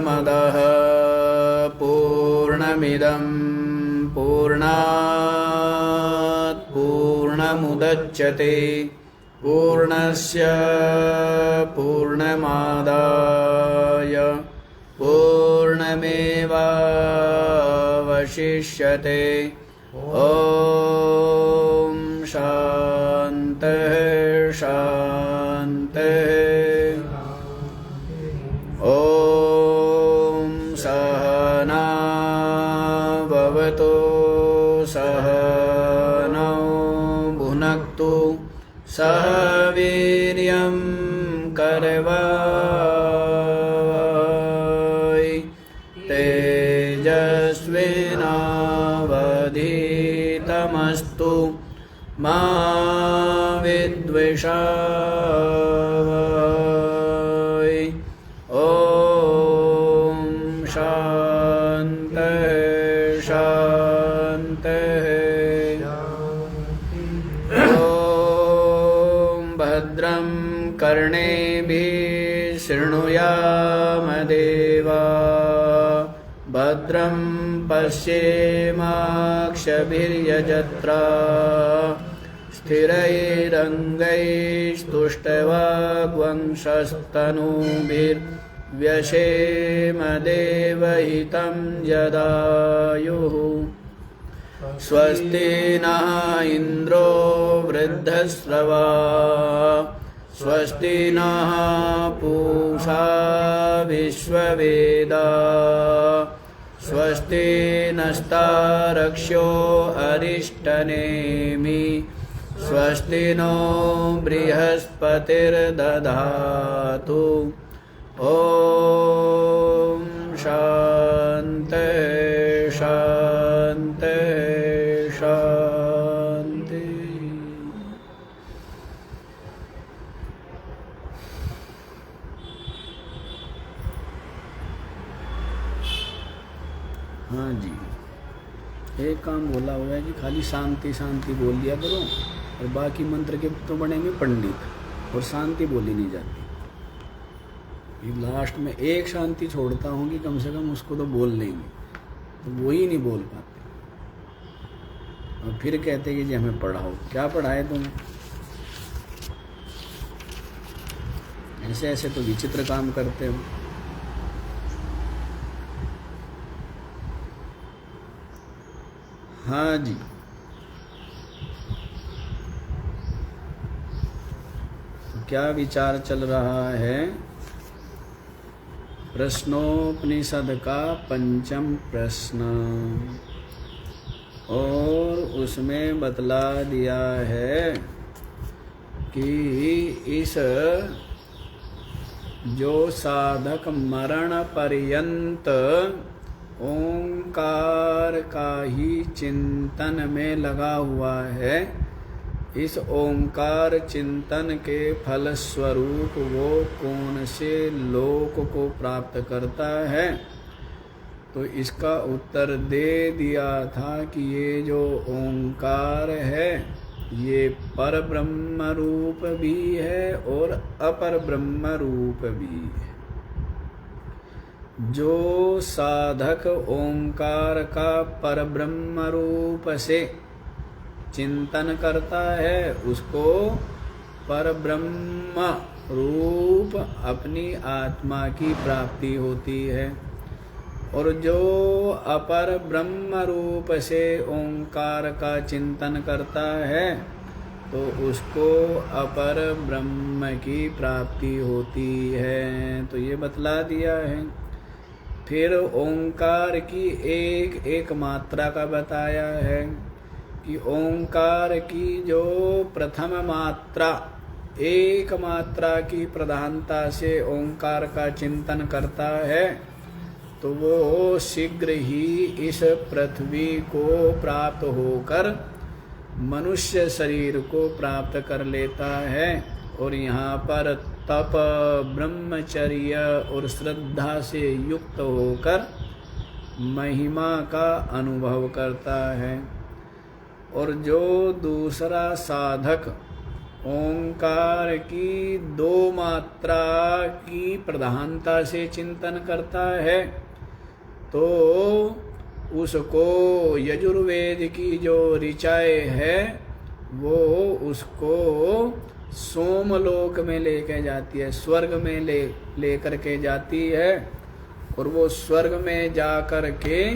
पूर्णमदः पूर्णमिदं पूर्णात् पूर्णमुदच्यते पूर्णस्य पूर्णमादाय पूर्णमेवावशिष्यते। ॐ शान्तिः शान्तिः। ॐ सहना भवतु सहनौ भुनक्तु सह वीर्यं करवावहै तेजस्विनावधीतमस्तु मा विद्विषावहै। ॐ शान्तिः शान्तिः। ॐ भद्रं कर्णेभिः शृणुयाम देवा भद्रं पश्येमाक्षभिर्यजत्रा स्थिरैरङ्गैस्तुष्टवाग्वंशस्तनूभिर्व्यशेम देवहितं यदायुः। स्वस्ति नः इन्द्रो वृद्धश्रवा स्वस्ति नः पूषा विश्ववेदा स्वस्ति नस्तारक्ष्यो अरिष्टनेमि स्वस्ति नो बृहस्पतिर्दधातु। ॐ शान्तिः शान्तिः शान्तिः। हाँ जी, एक काम बोला हुआ है कि खाली शांति शांति बोल दिया करो और बाकी मंत्र के तो बनेंगे पंडित और शांति बोली नहीं जाती। लास्ट में एक शांति छोड़ता हूँ कि कम से कम उसको तो बोल लेंगे, तो वो ही नहीं बोल पाते और फिर कहते कि जी हमें पढ़ाओ। क्या पढ़ाए तुम्हें? ऐसे ऐसे तो विचित्र काम करते हो। हाँ जी, तो क्या विचार चल रहा है? प्रश्नोपनिषद का पंचम प्रश्न, और उसमें बतला दिया है कि इस जो साधक मरण पर्यंत ओंकार का ही चिंतन में लगा हुआ है, इस ओंकार चिंतन के फल स्वरूप वो कौन से लोक को प्राप्त करता है? तो इसका उत्तर दे दिया था कि ये जो ओंकार है ये पर ब्रह्म रूप भी है और अपर ब्रह्म रूप भी है। जो साधक ओंकार का पर ब्रह्म रूप से चिंतन करता है उसको पर ब्रह्म रूप अपनी आत्मा की प्राप्ति होती है, और जो अपर ब्रह्म रूप से ओंकार का चिंतन करता है तो उसको अपर ब्रह्म की प्राप्ति होती है। तो ये बतला दिया है। फिर ओंकार की एक एक मात्रा का बताया है कि ओंकार की जो प्रथम मात्रा, एक मात्रा की प्रधानता से ओंकार का चिंतन करता है तो वो शीघ्र ही इस पृथ्वी को प्राप्त होकर मनुष्य शरीर को प्राप्त कर लेता है, और यहाँ पर तप, ब्रह्मचर्य और श्रद्धा से युक्त होकर महिमा का अनुभव करता है। और जो दूसरा साधक ओंकार की दो मात्रा की प्रधानता से चिंतन करता है तो उसको यजुर्वेद की जो ऋचाएँ है वो उसको सोमलोक में लेके जाती है, स्वर्ग में लेकर के जाती है। और वो स्वर्ग में जा कर के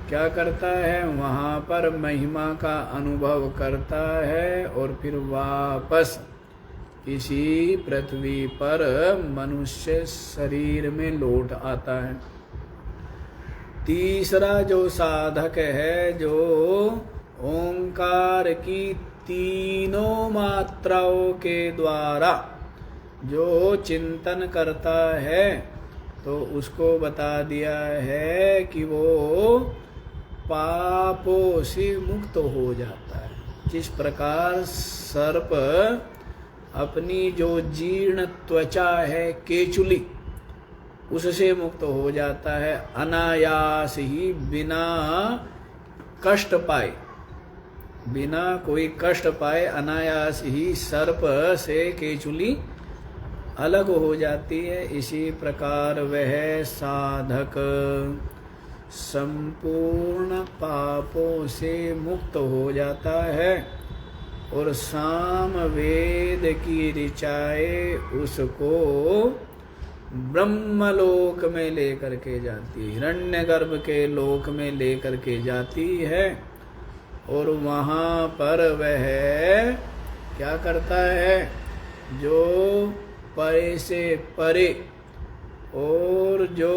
क्या करता है, वहाँ पर महिमा का अनुभव करता है और फिर वापस इसी पृथ्वी पर मनुष्य शरीर में लौट आता है। तीसरा जो साधक है, जो ओंकार की तीनों मात्राओं के द्वारा जो चिंतन करता है, तो उसको बता दिया है कि वो पापों से मुक्त हो जाता है। जिस प्रकार सर्प अपनी जो जीर्ण त्वचा है केचुली, उससे मुक्त हो जाता है अनायास ही, बिना कष्ट पाए, बिना कोई कष्ट पाए अनायास ही सर्प से केचुली अलग हो जाती है। इसी प्रकार वह साधक संपूर्ण पापों से मुक्त हो जाता है और साम वेद की ऋचाएँ उसको ब्रह्मलोक में लेकर के जाती है, हिरण्यगर्भ के लोक में लेकर के जाती है। और वहाँ पर वह क्या करता है, जो परे से परे और जो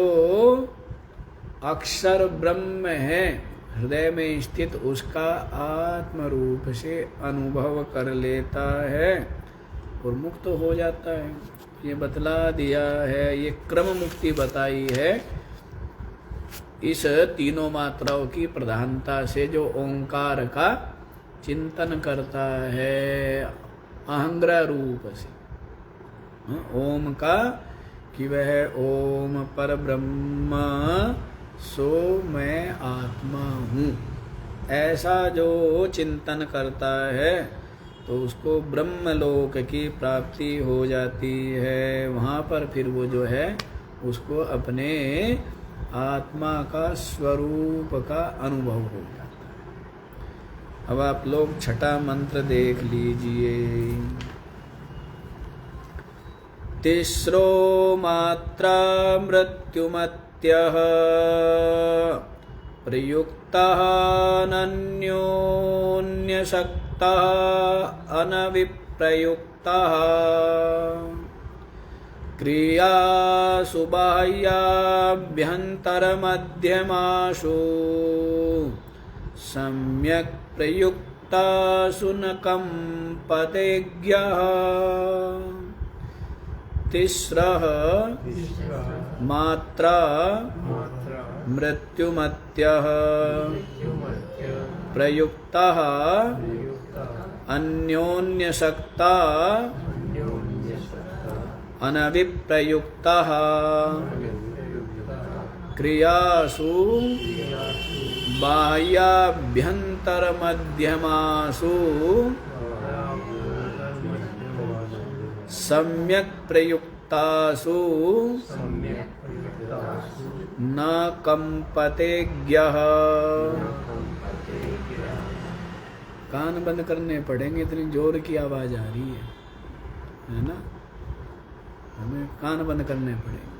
अक्षर ब्रह्म है हृदय में स्थित, उसका आत्म रूप से अनुभव कर लेता है और मुक्त हो जाता है। ये बतला दिया है, ये क्रम मुक्ति बताई है इस तीनों मात्राओं की प्रधानता से। जो ओंकार का चिंतन करता है अहंग्रह रूप से, ओम का, कि वह ओम पर ब्रह्म सो मैं आत्मा हूँ, ऐसा जो चिंतन करता है तो उसको ब्रह्मलोक की प्राप्ति हो जाती है। वहाँ पर फिर वो जो है उसको अपने आत्मा का स्वरूप का अनुभव हो जाता है। अब आप लोग छठा मंत्र देख लीजिए। तिस्रो मात्रा मृत्युमत्यः प्रयुक्तः नन्योन्यशक्तः अनविप्रयुक्तः क्रियासु बाह्याभ्यन्तरमध्यमासु सम्यक् प्रयुक्तासु न कम्पते ज्ञः। तिस्रः मात्रा मृत्युमत्यः प्रयुक्तः अन्योन्यशक्ता अनविप्रयुक्तः क्रियासु बाह्याभ्यन्तरमध्यमासु सम्यक् प्रयुक्तासु न कम्पते ज्ञः। कान बंद करने पड़ेंगे, इतनी जोर की आवाज आ रही है ना, हमें कान बंद करने पड़ेंगे।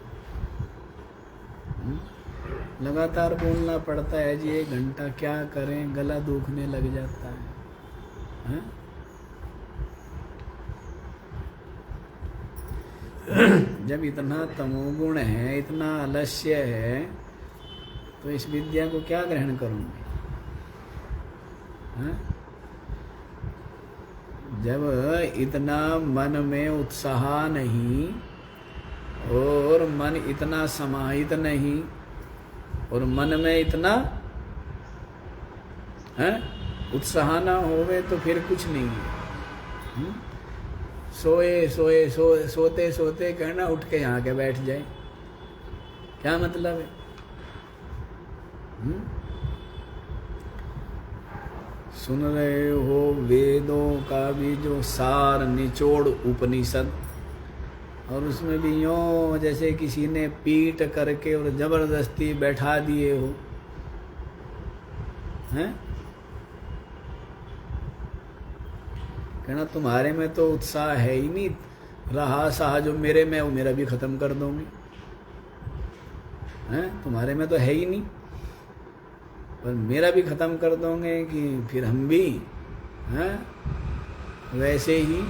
लगातार बोलना पड़ता है जी, 1 घंटा क्या करें, गला दुखने लग जाता है? जब इतना तमोगुण है, इतना आलस्य है, तो इस विद्या को क्या ग्रहण करूंगे? जब इतना मन में उत्साह नहीं और मन इतना समाहित नहीं और मन में इतना उत्साह ना होवे तो फिर कुछ नहीं है। सोते सोते कहना उठ के यहाँ के बैठ जाए, क्या मतलब है? सुन रहे हो वेदों का भी जो सार निचोड़ उपनिषद, और उसमें भी यूँ जैसे किसी ने पीट करके और जबरदस्ती बैठा दिए हो, हैं? कहना तुम्हारे में तो उत्साह है ही नहीं, रहा सहा जो मेरे में वो मेरा भी खत्म कर दोगे, हैं? तुम्हारे में तो है ही नहीं, पर मेरा भी खत्म कर दोगे कि फिर हम भी, हैं? वैसे ही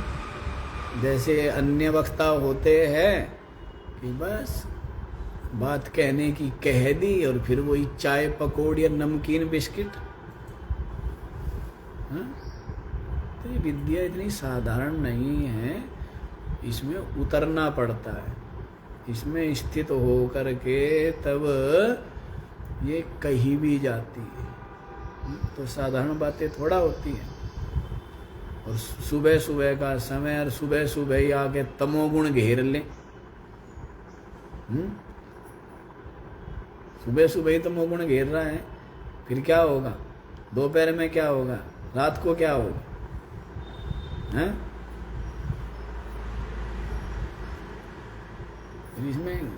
जैसे अन्य वक्ता होते हैं कि बस बात कहने की कह दी और फिर वही चाय पकौड़ी या नमकीन बिस्किट, हैं? तो ये विद्या इतनी साधारण नहीं है, इसमें उतरना पड़ता है, इसमें स्थित हो करके तब ये कही भी जाती है। तो साधारण बातें थोड़ा होती हैं। और सुबह सुबह का समय और सुबह सुबह ही आके तमोगुण घेर ले, सुबह सुबह ही तमोगुण घेर रहा है, फिर क्या होगा? दोपहर में क्या होगा? रात को क्या होगा? हैं? इसमें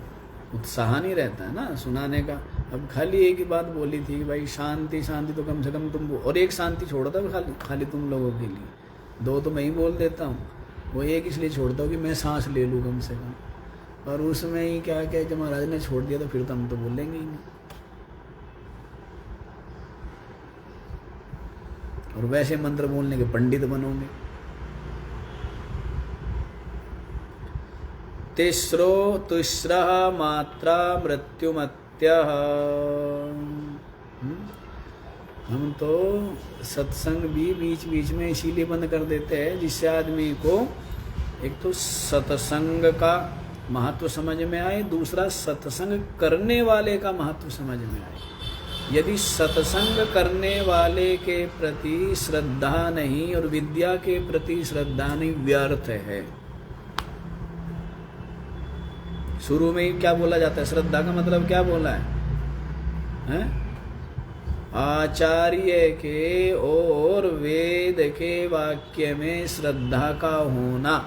उत्साह नहीं रहता है ना सुनाने का। अब खाली एक ही बात बोली थी कि भाई शांति शांति, तो कम से कम तुम, और एक शांति छोड़ा था खाली तुम लोगों के लिए, दो तो मैं ही बोल देता हूँ, वो एक इसलिए छोड़ता हूँ कि मैं सांस ले लूँ कम से कम। और उसमें ही क्या क्या जब महाराज ने छोड़ दिया तो फिर तो हम तो बोलेंगे ही नहीं। और वैसे मंत्र बोलने के पंडित बनोगे। तिस्रः मात्रा मृत्युमत्यः। हम तो सत्संग भी बीच बीच में इसीलिए बंद कर देते हैं जिससे आदमी को एक तो सत्संग का महत्व समझ में आए, दूसरा सत्संग करने वाले का महत्व समझ में आए। यदि सत्संग करने वाले के प्रति श्रद्धा नहीं और विद्या के प्रति श्रद्धा नहीं, व्यर्थ है। शुरू में ही क्या बोला जाता है? श्रद्धा का मतलब क्या बोला है? आचार्य के और वेद के वाक्य में श्रद्धा का होना,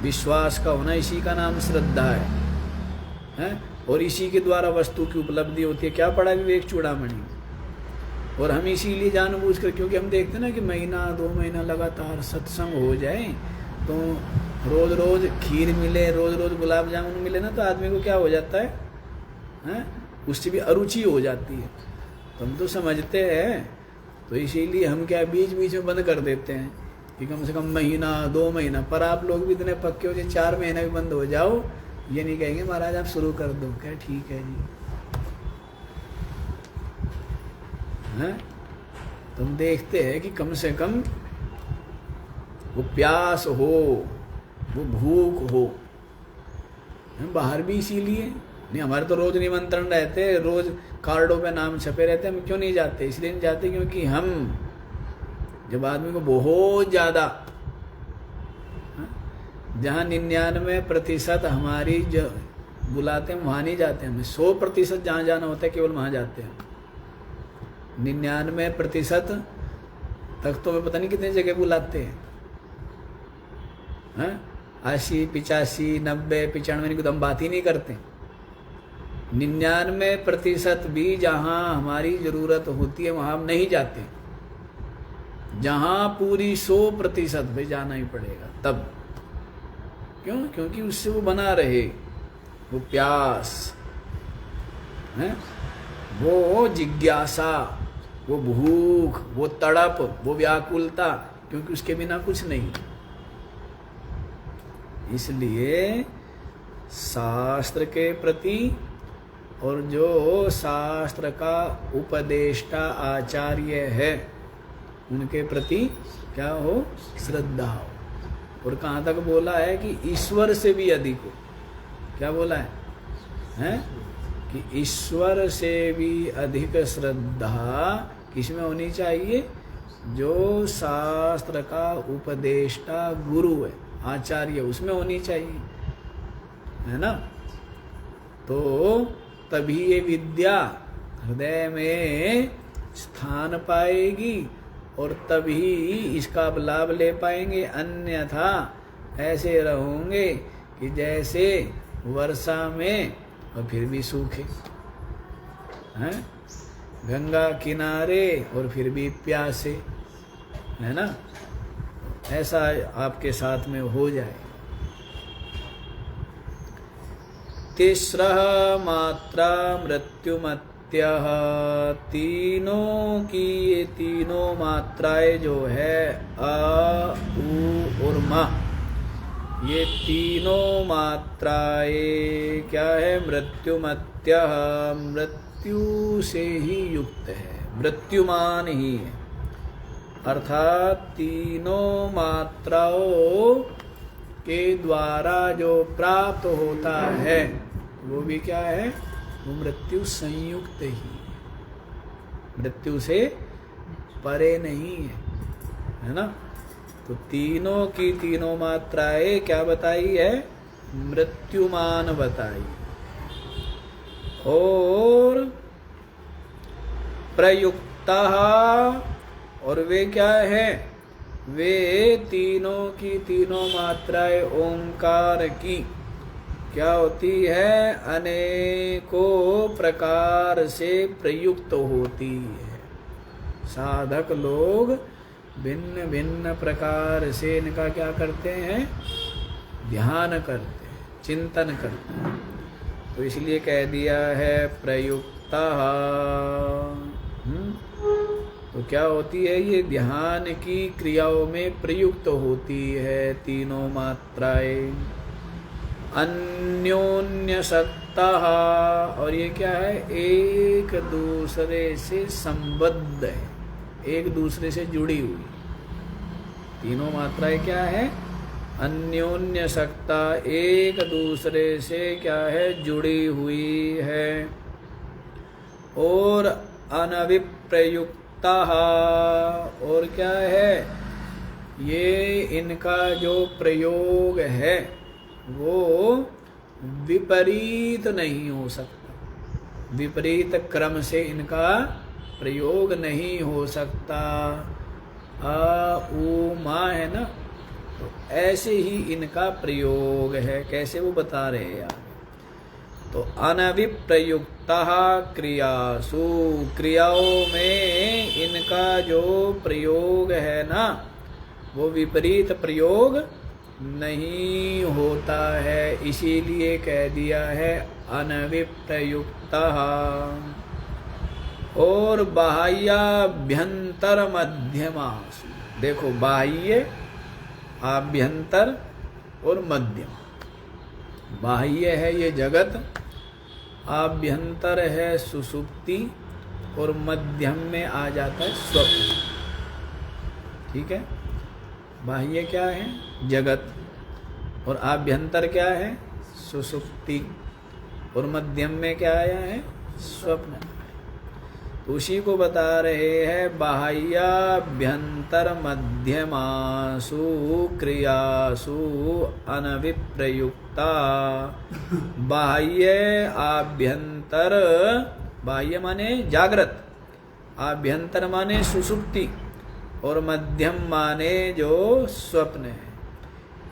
विश्वास का होना, इसी का नाम श्रद्धा है? और इसी के द्वारा वस्तु की उपलब्धि होती है। क्या पढ़ा विवेक चूड़ामणि? और हम इसीलिए जानबूझकर, क्योंकि हम देखते ना कि महीना 2 महीना लगातार सत्संग हो जाए, तो रोज रोज खीर मिले, रोज रोज गुलाब जामुन मिले ना, तो आदमी को क्या हो जाता है? उससे भी अरुचि हो जाती है। तो हम तो समझते हैं, तो इसीलिए हम क्या बीच बीच में बंद कर देते हैं कि कम से कम महीना 2 महीना। पर आप लोग भी इतने पक्के हो कि 4 महीना भी बंद हो जाओ, ये नहीं कहेंगे महाराज आप शुरू कर दो। क्या ठीक है जी, हैं? तुम देखते हैं कि कम से कम वो प्यास हो, वो भूख हो। बाहर भी इसीलिए नहीं, हमारे तो रोज निमंत्रण रहते, रोज कार्डों पे नाम छपे रहते, हम क्यों नहीं जाते? इसलिए नहीं जाते क्योंकि हम, जब आदमी को बहुत ज्यादा, जहाँ 99% हमारी जो बुलाते हैं वहाँ नहीं जाते, हमें 100% जहाँ जाना होता है केवल वहाँ जाते हैं। 99% तक तो मैं पता नहीं कितनी जगह बुलाते हैं, 80, 85, 90, 95 की तो हम बात ही नहीं करते। 99% भी जहाँ हमारी जरूरत होती है वहाँ हम नहीं जाते, जहाँ पूरी 100% पे जाना ही पड़ेगा। तब क्यों? क्योंकि उससे वो बना रहे, वो प्यास है, वो जिज्ञासा, वो भूख, वो तड़प, वो व्याकुलता, क्योंकि उसके बिना कुछ नहीं। इसलिए शास्त्र के प्रति और जो शास्त्र का उपदेष्टा आचार्य है उनके प्रति क्या हो? श्रद्धा हो। और कहाँ तक बोला है कि ईश्वर से भी अधिक हो। क्या बोला है? हैं? कि ईश्वर से भी अधिक श्रद्धा किसमें होनी चाहिए? जो शास्त्र का उपदेष्टा गुरु है, आचार्य, उसमें होनी चाहिए, है ना? तो तभी ये विद्या हृदय में स्थान पाएगी और तभी इसका लाभ ले पाएंगे, अन्यथा ऐसे रहोगे कि जैसे वर्षा में और फिर भी सूखे हैं, गंगा किनारे और फिर भी प्यासे, है ना। ऐसा आपके साथ में हो जाए। तिस्रः मात्रा मृत्युमत्यः, तीनों की ये तीनों मात्राएं जो है अ, उ और म, ये तीनों मात्राएं क्या है, मृत्युमत्यः, मृत्यु से ही युक्त है, मृत्युमान ही है। अर्थात तीनों मात्राओं के द्वारा जो प्राप्त होता है वो भी क्या है, वो मृत्यु संयुक्त ही है, मृत्यु से परे नहीं है ना। तो तीनों की तीनों मात्राएं क्या बताई है, मृत्युमान बताई। और प्रयुक्ता, और वे क्या है, वे तीनों की तीनों मात्राएं ओंकार की क्या होती है, अनेकों प्रकार से प्रयुक्त होती है। साधक लोग भिन्न भिन्न प्रकार से इनका क्या करते हैं, ध्यान करते हैं, चिंतन करते हैं। तो इसलिए कह दिया है प्रयुक्ता। तो क्या होती है, ये ध्यान की क्रियाओं में प्रयुक्त होती है तीनों मात्राएं। अन्योन्य सत्ता, और ये क्या है, एक दूसरे से संबद्ध है, एक दूसरे से जुड़ी हुई। तीनों मात्राएं क्या है, अन्योन्य सत्ता, एक दूसरे से क्या है, जुड़ी हुई है। और अनविप्रयुक्त, और क्या है, ये इनका जो प्रयोग है वो विपरीत नहीं हो सकता, विपरीत क्रम से इनका प्रयोग नहीं हो सकता। अ उ मा है ना, तो ऐसे ही इनका प्रयोग है। कैसे वो बता रहे हैं यार, तो अनविप्रयुक्ता क्रियासु, क्रियाओं में इनका जो प्रयोग है ना, वो विपरीत प्रयोग नहीं होता है, इसीलिए कह दिया है अनविप्रयुक्ता। और बाह्याभ्यंतर मध्यमासु, देखो बाह्य, आभ्यंतर और मध्यम। बाह्य है ये जगत, आभ्यंतर है सुषुप्ति, और मध्यम में आ जाता है स्वप्न। ठीक है, बाह्य क्या है, जगत, और आभ्यंतर क्या है, सुषुप्ति, और मध्यम में क्या आया है, स्वप्न। तो उसी को बता रहे हैं, बाह्याभ्यंतर मध्यमासु क्रियासु अनविप्रयुक्ता। बाह्य आभ्यंतर, बाह्य माने जागृत, आभ्यंतर माने सुषुप्ति, और मध्यम माने जो स्वप्न है।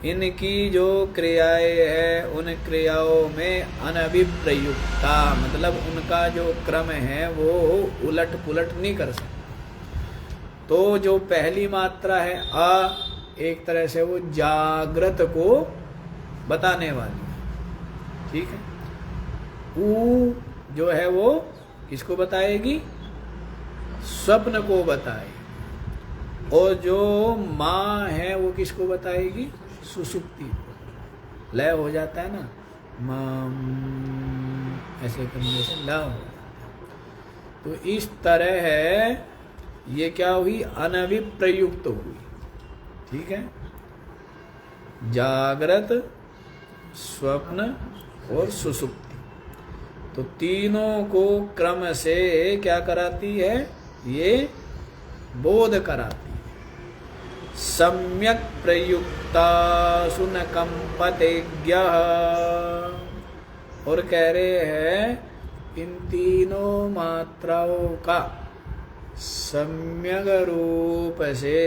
इनकी जो क्रियाएं है, उन क्रियाओं में अनविप्रयुक्ता, मतलब उनका जो क्रम है वो उलट पुलट नहीं कर सकता। तो जो पहली मात्रा है अ, एक तरह से वो जागृत को बताने वाली है, ठीक है। ऊ जो है वो किसको बताएगी, स्वप्न को बताएगी। और जो माँ है वो किसको बताएगी, सुषुप्ति को। लय हो जाता है ना, मां, ऐसे करने से लय हो जाता है। तो इस तरह है, ये क्या हुई, अनविप्रयुक्त हुई। ठीक है, जागृत, स्वप्न और सुषुप्ति, तो तीनों को क्रम से क्या कराती है, ये बोध कराती है। सम्यक प्रयुक्ता सुन कंपतेज्ञः, और कह रहे हैं इन तीनों मात्राओं का सम्यक रूप से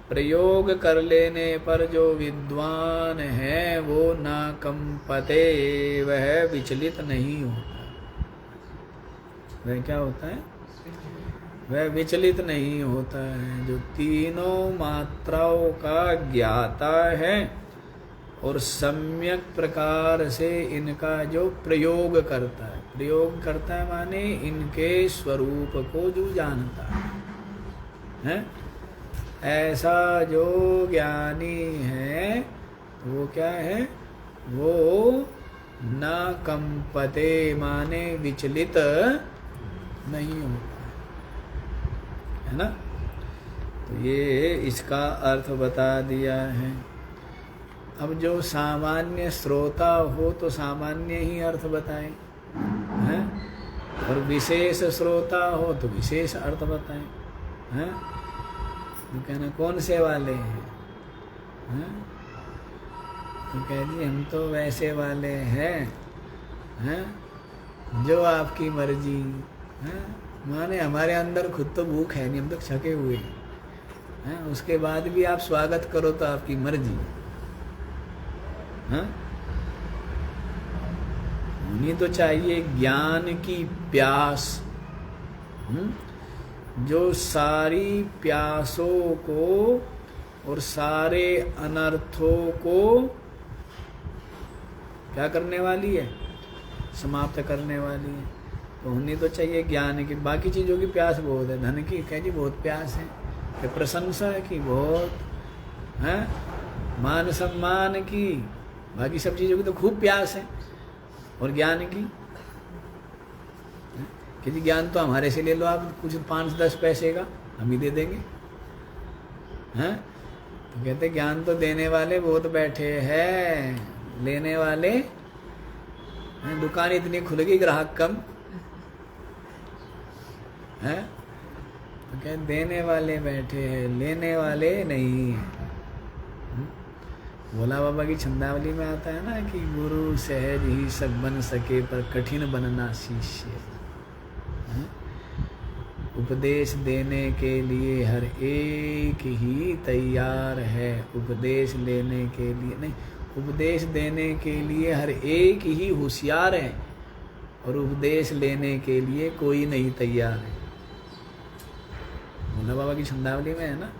प्रयोग कर लेने पर जो विद्वान है वो न कंपते, वह विचलित नहीं होता। वह क्या होता है? वह विचलित नहीं होता है। जो तीनों मात्राओं का ज्ञाता है और सम्यक प्रकार से इनका जो प्रयोग करता है, प्रयोग करता है माने इनके स्वरूप को जो जानता है? ऐसा जो ज्ञानी है वो क्या है? वो न कंपते माने विचलित नहीं होता है ना। तो ये इसका अर्थ बता दिया है। अब जो सामान्य श्रोता हो तो सामान्य ही अर्थ बताए हैं, और विशेष श्रोता हो तो विशेष अर्थ बताए हैं। तो कहना कौन से वाले हैं? तो कह दी हम तो वैसे वाले हैं जो आपकी मर्जी हैं। माने हमारे अंदर खुद तो भूख है नहीं, हम तो छके हुए हैं, उसके बाद भी आप स्वागत करो तो आपकी मर्जी। होनी तो चाहिए ज्ञान की प्यास, जो सारी प्यासों को और सारे अनर्थों को क्या करने वाली है? समाप्त करने वाली है। तो होनी तो चाहिए ज्ञान की। बाकी चीज़ों की प्यास बहुत है, धन की कह जी बहुत प्यास है, प्रशंसा की बहुत है, मान सम्मान की, बाकी सब चीज़ों की तो खूब प्यास है। और ज्ञान की कि जी ज्ञान तो हमारे से ले लो आप, कुछ 5-10 पैसे का हम ही दे देंगे हैं। तो कहते ज्ञान तो देने वाले बहुत बैठे हैं, लेने वाले हैं। दुकान इतनी खुल गई, ग्राहक कम है। तो कहते देने वाले बैठे हैं, लेने वाले नहीं है। भोला बाबा की छंदावली में आता है ना कि गुरु सहज ही सब बन सके पर कठिन बनना शिष्य। उपदेश देने के लिए हर एक ही तैयार है, उपदेश लेने के लिए नहीं, उपदेश देने के लिए हर एक ही होशियार है, और उपदेश लेने के लिए कोई नहीं तैयार है। भोला बाबा की छंदावली में है ना,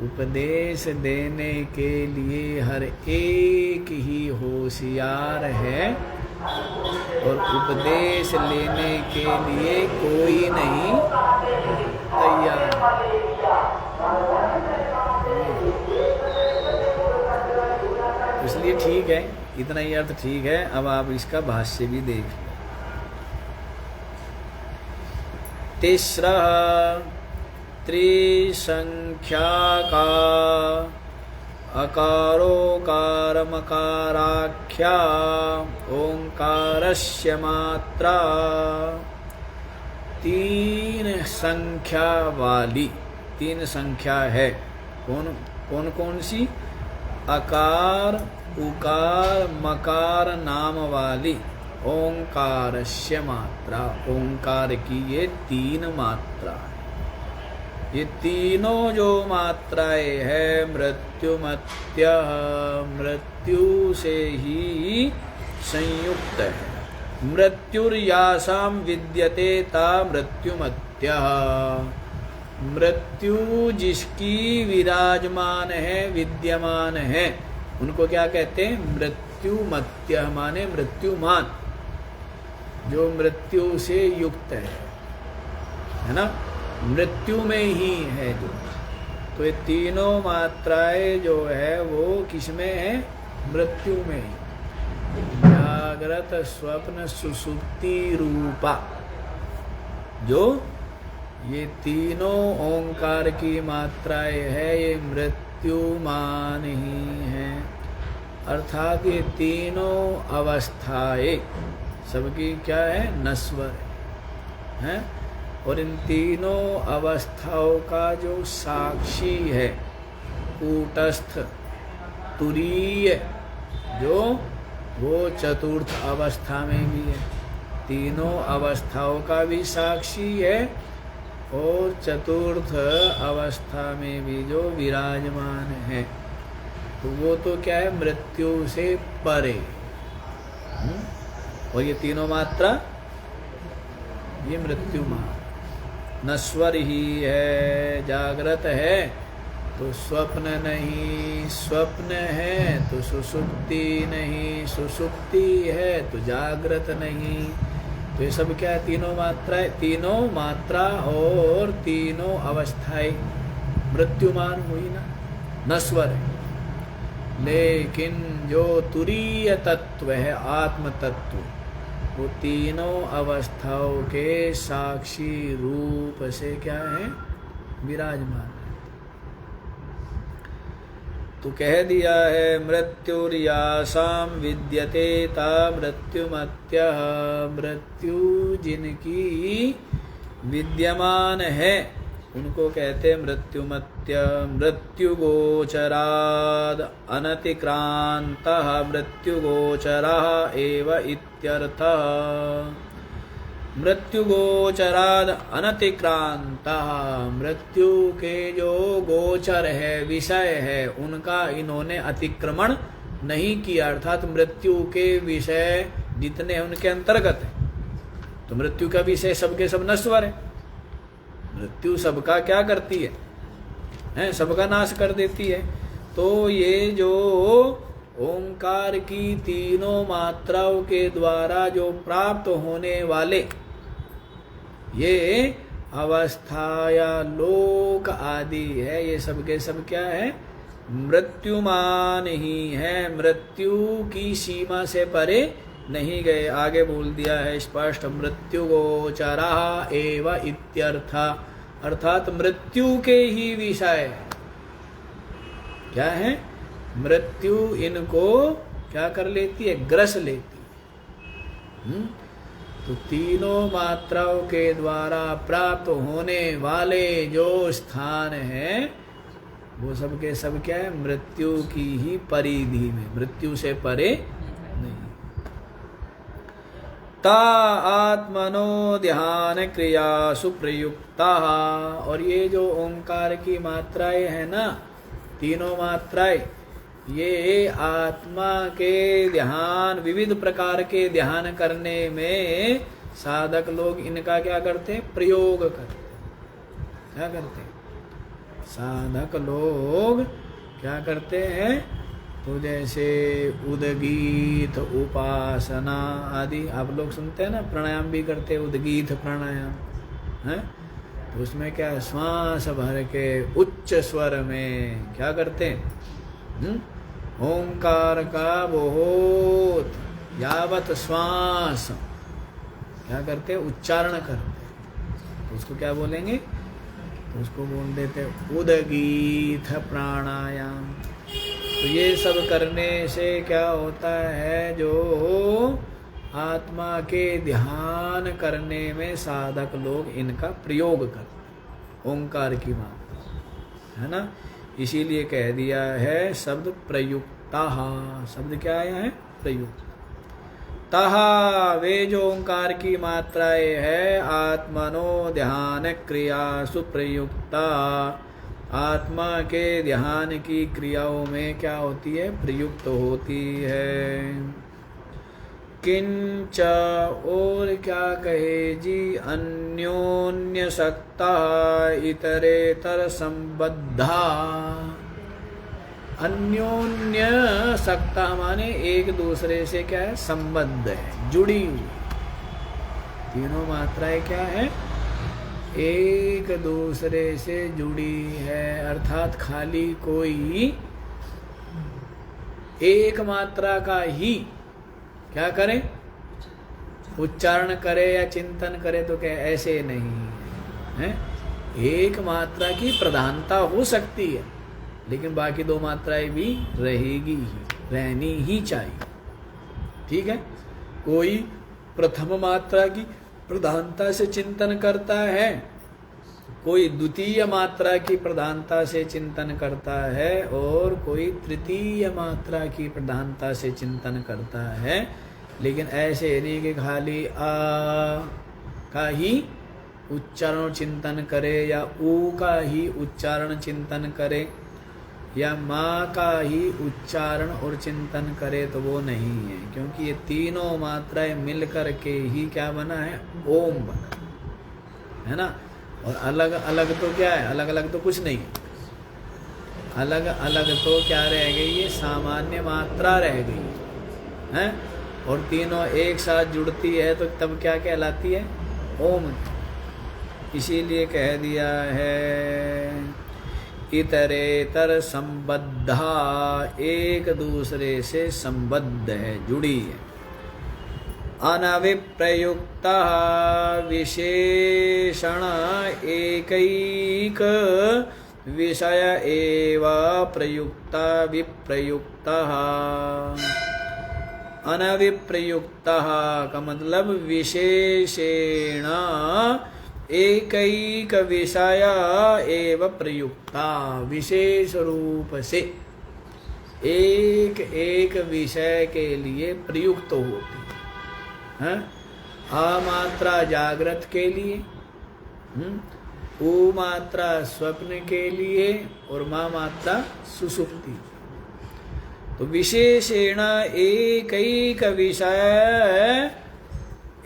उपदेश देने के लिए हर एक ही होशियार है, और उपदेश लेने के लिए कोई नहीं तैयार। इसलिए ठीक है, इतना ही अर्थ ठीक है। अब आप इसका भाष्य भी देख लो। तीसरा त्रिसंख्या का अकारोकार मकाराख्या ओंकारस्य मात्रा, तीन संख्या वाली, तीन संख्या है। कौन कौन सी? अकार उकार मकार नाम वाली ओंकारस्य मात्रा, ओंकार की ये तीन मात्रा है। ये तीनों जो मात्राएं है मृत्युमत्य, मृत्यु से ही संयुक्त है। मृत्युर्यासाम विद्यते ता मृत्युमत्य, मृत्यु जिसकी विराजमान है, विद्यमान है, उनको क्या कहते हैं? मृत्युमत्य माने मृत्युमान, जो मृत्यु से युक्त है ना, मृत्यु में ही है जो। तो ये तीनों मात्राएं जो है वो किसमें है? मृत्यु में ही। जागृत स्वप्न सुसुप्ति रूपा, जो ये तीनों ओंकार की मात्राएं है, ये मृत्युमान ही है। अर्थात ये तीनों अवस्थाएं सबकी क्या है? नश्वर है। और इन तीनों अवस्थाओं का जो साक्षी है कूटस्थ तुरीय, जो वो चतुर्थ अवस्था में भी है, तीनों अवस्थाओं का भी साक्षी है, और चतुर्थ अवस्था में भी जो विराजमान है, तो वो तो क्या है, मृत्यु से परे। और ये तीनों मात्रा, ये मृत्यु मात्र, नश्वर ही है। जागृत है तो स्वप्न नहीं, स्वप्न है तो सुषुप्ति नहीं, सुषुप्ति है तो जागृत नहीं। तो ये सब क्या है, तीनों मात्राएं, तीनों मात्रा और तीनों अवस्थाएं मृत्युमान हुई ना, नश्वर है। लेकिन जो तुरीय तत्व है, आत्म तत्व, वो तीनों अवस्थाओं के साक्षी रूप से क्या है, विराजमान। तो कह दिया है मृत्युर्यासाम विद्यते ता मृत्युमत्यः, मृत्यु जिनकी विद्यमान है उनको कहते मृत्युमत्य। मृत्युगोचराद अनतिक्रांतः मृत्युगोचरः एव इत्यर्थः। मृत्युगोचराद अनतिक्रांतः, मृत्यु के जो गोचर है, विषय है, उनका इन्होंने अतिक्रमण नहीं किया, अर्थात मृत्यु के विषय जितने हैं उनके अंतर्गत है। तो मृत्यु का विषय सबके सब नश्वर है। मृत्यु सबका क्या करती है, सबका नाश कर देती है। तो ये जो ओंकार की तीनों मात्राओं के द्वारा जो प्राप्त होने वाले ये अवस्था या लोक आदि है, ये सब के सब क्या है, मृत्युमान ही है, मृत्यु की सीमा से परे नहीं गए। आगे बोल दिया है स्पष्ट, मृत्यु गोचरा एव इत्यर्थ, अर्थात मृत्यु के ही विषय क्या है, मृत्यु इनको क्या कर लेती है, ग्रस लेती है। तो तीनों मात्राओं के द्वारा प्राप्त होने वाले जो स्थान है वो सब के सब क्या है, मृत्यु की ही परिधि में, मृत्यु से परे नहीं। ता आत्मनो ध्यान क्रिया सुप्रयुक्ता, और ये जो ओंकार की मात्राएं है ना, तीनों मात्राएं, ये आत्मा के ध्यान, विविध प्रकार के ध्यान करने में साधक लोग इनका क्या करते हैं, प्रयोग करते हैं। क्या करते हैं साधक लोग, क्या करते हैं, तो जैसे उदगीत, उपासना आदि आप लोग सुनते हैं ना, प्राणायाम भी करते हैं, उदगीत प्राणायाम है। तो उसमें क्या, श्वास भर के उच्च स्वर में क्या करते हैं, ओंकार का बहुत यावत श्वास क्या करते हैं, उच्चारण करते। तो उसको क्या बोलेंगे, तो उसको बोल देते उदगीत प्राणायाम। तो ये सब करने से क्या होता है, जो आत्मा के ध्यान करने में साधक लोग इनका प्रयोग करते, ओंकार की मात्रा है ना। इसीलिए कह दिया है शब्द प्रयुक्ता, शब्द क्या आया है, प्रयुक्त। तहा, वे जो ओंकार की मात्राएं है, आत्मनो ध्यान क्रिया सुप्रयुक्ता, आत्मा के ध्यान की क्रियाओं में क्या होती है, प्रयुक्त होती है। किंच, और क्या कहे जी, अन्योन्य सक्ता इतरेतर संबद्धा। अन्योन्य सक्ता माने एक दूसरे से क्या है, संबद्ध है, जुड़ी हुई। तीनों मात्राएं क्या है, एक दूसरे से जुड़ी है, अर्थात खाली कोई एक मात्रा का ही क्या करे, उच्चारण करे या चिंतन करे, तो क्या ऐसे नहीं है। एक मात्रा की प्रधानता हो सकती है, लेकिन बाकी दो मात्राएं भी रहेगी ही, रहनी ही चाहिए। ठीक है, कोई प्रथम मात्रा की प्रधानता से चिंतन करता है, कोई द्वितीय मात्रा की प्रधानता से चिंतन करता है, और कोई तृतीय मात्रा की प्रधानता से चिंतन करता है। लेकिन ऐसे नहीं कि खाली आ का ही उच्चारण चिंतन करे या ऊ का ही उच्चारण चिंतन करे या माँ का ही उच्चारण और चिंतन करे तो वो नहीं है, क्योंकि ये तीनों मात्राएं मिलकर के ही क्या बना है, ओम बना है ना। और अलग अलग तो क्या है, अलग अलग तो कुछ नहीं, अलग अलग तो क्या रह गई, ये सामान्य मात्रा रह गई है। और तीनों एक साथ जुड़ती है तो तब क्या कहलाती है, ओम। इसीलिए कह दिया है इतरेतर संबद्धा, एक दूसरे से संबद्ध है, जुड़ी है। अनविप्रयुक्ता विशेषण एकैक विषय एव प्रयुक्ता विप्रयुक्ता। अनविप्रयुक्ता का मतलब विशेषेण एकैक विषय एव प्रयुक्ता, विशेष रूप से एक एक विषय के लिए प्रयुक्त होती है। आ मात्रा जागृत के लिए, ऊ मात्रा स्वप्न के लिए और मा मात्रा सुषुप्ति। तो विशेषेण एकैक विषय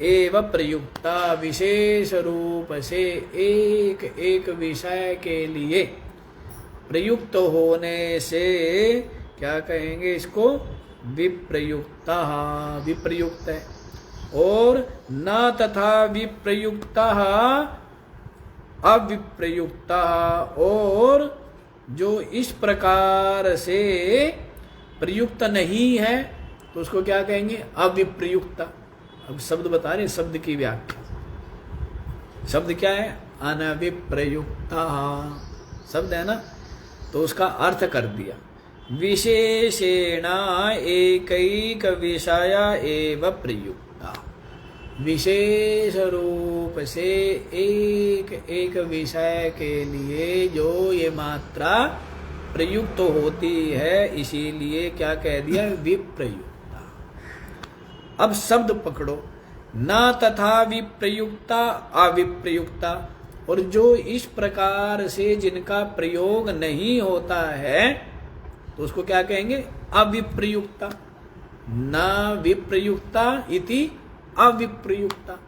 एव प्रयुक्ता, विशेष रूप से एक एक विषय के लिए प्रयुक्त होने से क्या कहेंगे इसको, विप्रयुक्ता, विप्रयुक्त है। और न तथा विप्रयुक्ता अविप्रयुक्ता, और जो इस प्रकार से प्रयुक्त नहीं है तो उसको क्या कहेंगे, अविप्रयुक्ता। अब शब्द बता रहे, शब्द की व्याख्या। शब्द क्या है, अनविप्रयुक्ता शब्द है ना, तो उसका अर्थ कर दिया विशेषेण एकैक विषय एव प्रयुक्ता, विशेष रूप से एक एक विषय के लिए जो ये मात्रा प्रयुक्त होती है, इसीलिए क्या कह दिया, विप्रयुक्त। अब शब्द पकड़ो, न तथा विप्रयुक्ता अविप्रयुक्ता, और जो इस प्रकार से जिनका प्रयोग नहीं होता है तो उसको क्या कहेंगे, अविप्रयुक्ता। न विप्रयुक्ता इति अविप्रयुक्ता,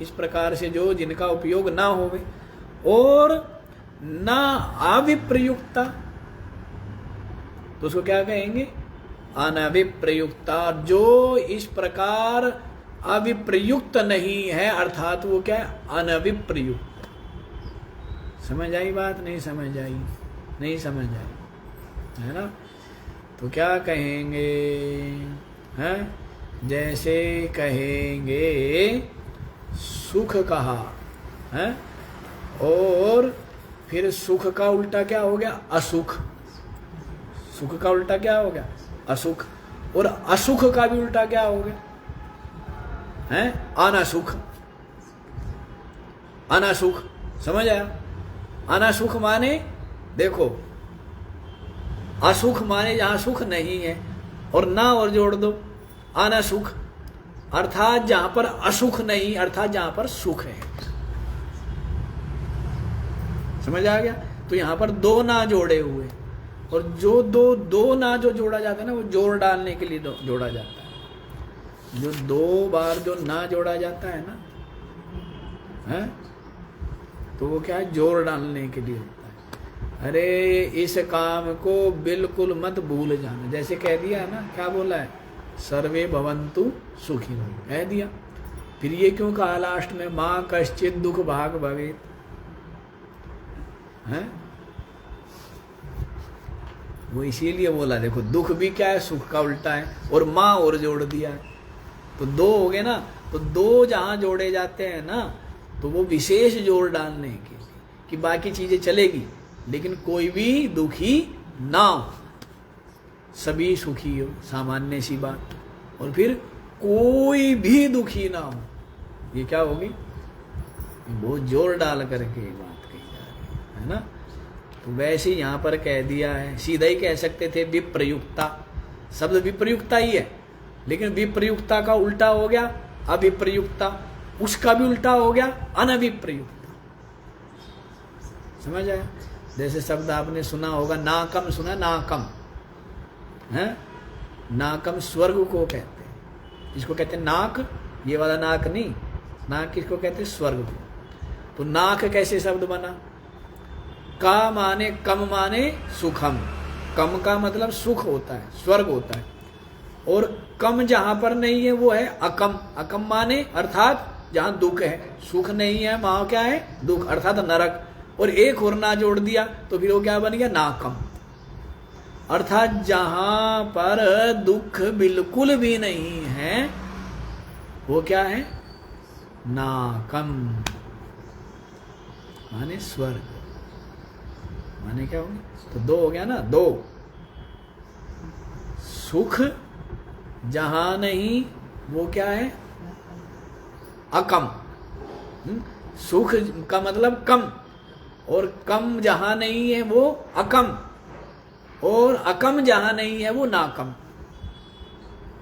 इस प्रकार से जो जिनका उपयोग ना होवे। और न अविप्रयुक्ता तो उसको क्या कहेंगे, अनविप्रयुक्ता, जो इस प्रकार अविप्रयुक्त नहीं है, अर्थात वो क्या है, अनविप्रयुक्त। समझ आई बात, नहीं समझ आई, नहीं समझ आई है ना। तो क्या कहेंगे, हैं, जैसे कहेंगे सुख कहा है, और फिर सुख का उल्टा क्या हो गया, असुख। सुख का उल्टा क्या हो गया, असुख। और असुख का भी उल्टा क्या हो गया, है, अनासुख। अनासुख, समझ आया। अनासुख माने, देखो, असुख माने जहां सुख नहीं है, और ना और जोड़ दो, अनासुख, अर्थात जहां पर असुख नहीं, अर्थात जहां पर सुख है। समझ आ गया। तो यहां पर दो ना जोड़े हुए, और जो दो ना जो जोड़ा जाता है ना, वो जोड़ डालने के लिए जोड़ा जाता है। जो दो बार जो ना जोड़ा जाता है ना, है, तो वो क्या है, जोड़ डालने के लिए होता है। अरे इस काम को बिल्कुल मत भूल जाना, जैसे कह दिया ना, क्या बोला है, सर्वे भवन्तु सुखिनो कह दिया। फिर ये क्यों कहा लास्ट में, माँ कश्चित दुख भाग भवेत, है, वो इसीलिए बोला। देखो दुख भी क्या है, सुख का उल्टा है, और माँ और जोड़ दिया है, तो दो हो गए ना। तो दो जहां जोड़े जाते हैं ना, तो वो विशेष जोड़ डालने के लिए कि बाकी चीजें चलेगी, लेकिन कोई भी दुखी ना हो, सभी सुखी हो, सामान्य सी बात। और फिर कोई भी दुखी ना हो, ये क्या होगी, वो जोड़ डाल करके बात कही जा रही है ना। तो वैसे यहाँ पर कह दिया है, सीधा ही कह सकते थे विप्रयुक्ता, शब्द विप्रयुक्ता ही है, लेकिन विप्रयुक्ता का उल्टा हो गया अविप्रयुक्ता, उसका भी उल्टा हो गया अनविप्रयुक्ता। समझ आया? जैसे शब्द आपने सुना होगा, नाकम सुना, नाकम है, नाकम स्वर्ग को कहते हैं। इसको कहते हैं नाक, ये वाला नाक नहीं, नाक किसको कहते हैं? स्वर्ग को। तो नाक कैसे शब्द बना? का माने कम माने सुखम, कम का मतलब सुख होता है, स्वर्ग होता है। और कम जहां पर नहीं है वो है अकम, अकम माने अर्थात जहां दुख है, सुख नहीं है वहां क्या है? दुख, अर्थात नरक। और एक और ना जोड़ दिया तो फिर वो क्या बन गया? नाकम, अर्थात जहां पर दुख बिल्कुल भी नहीं है वो क्या है? नाकम माने स्वर्ग, माने क्या होगा? तो दो हो गया ना, दो। सुख जहां नहीं वो क्या है? अकम। सुख का मतलब कम, और कम जहां नहीं है वो अकम, और अकम जहां नहीं है वो नाकम।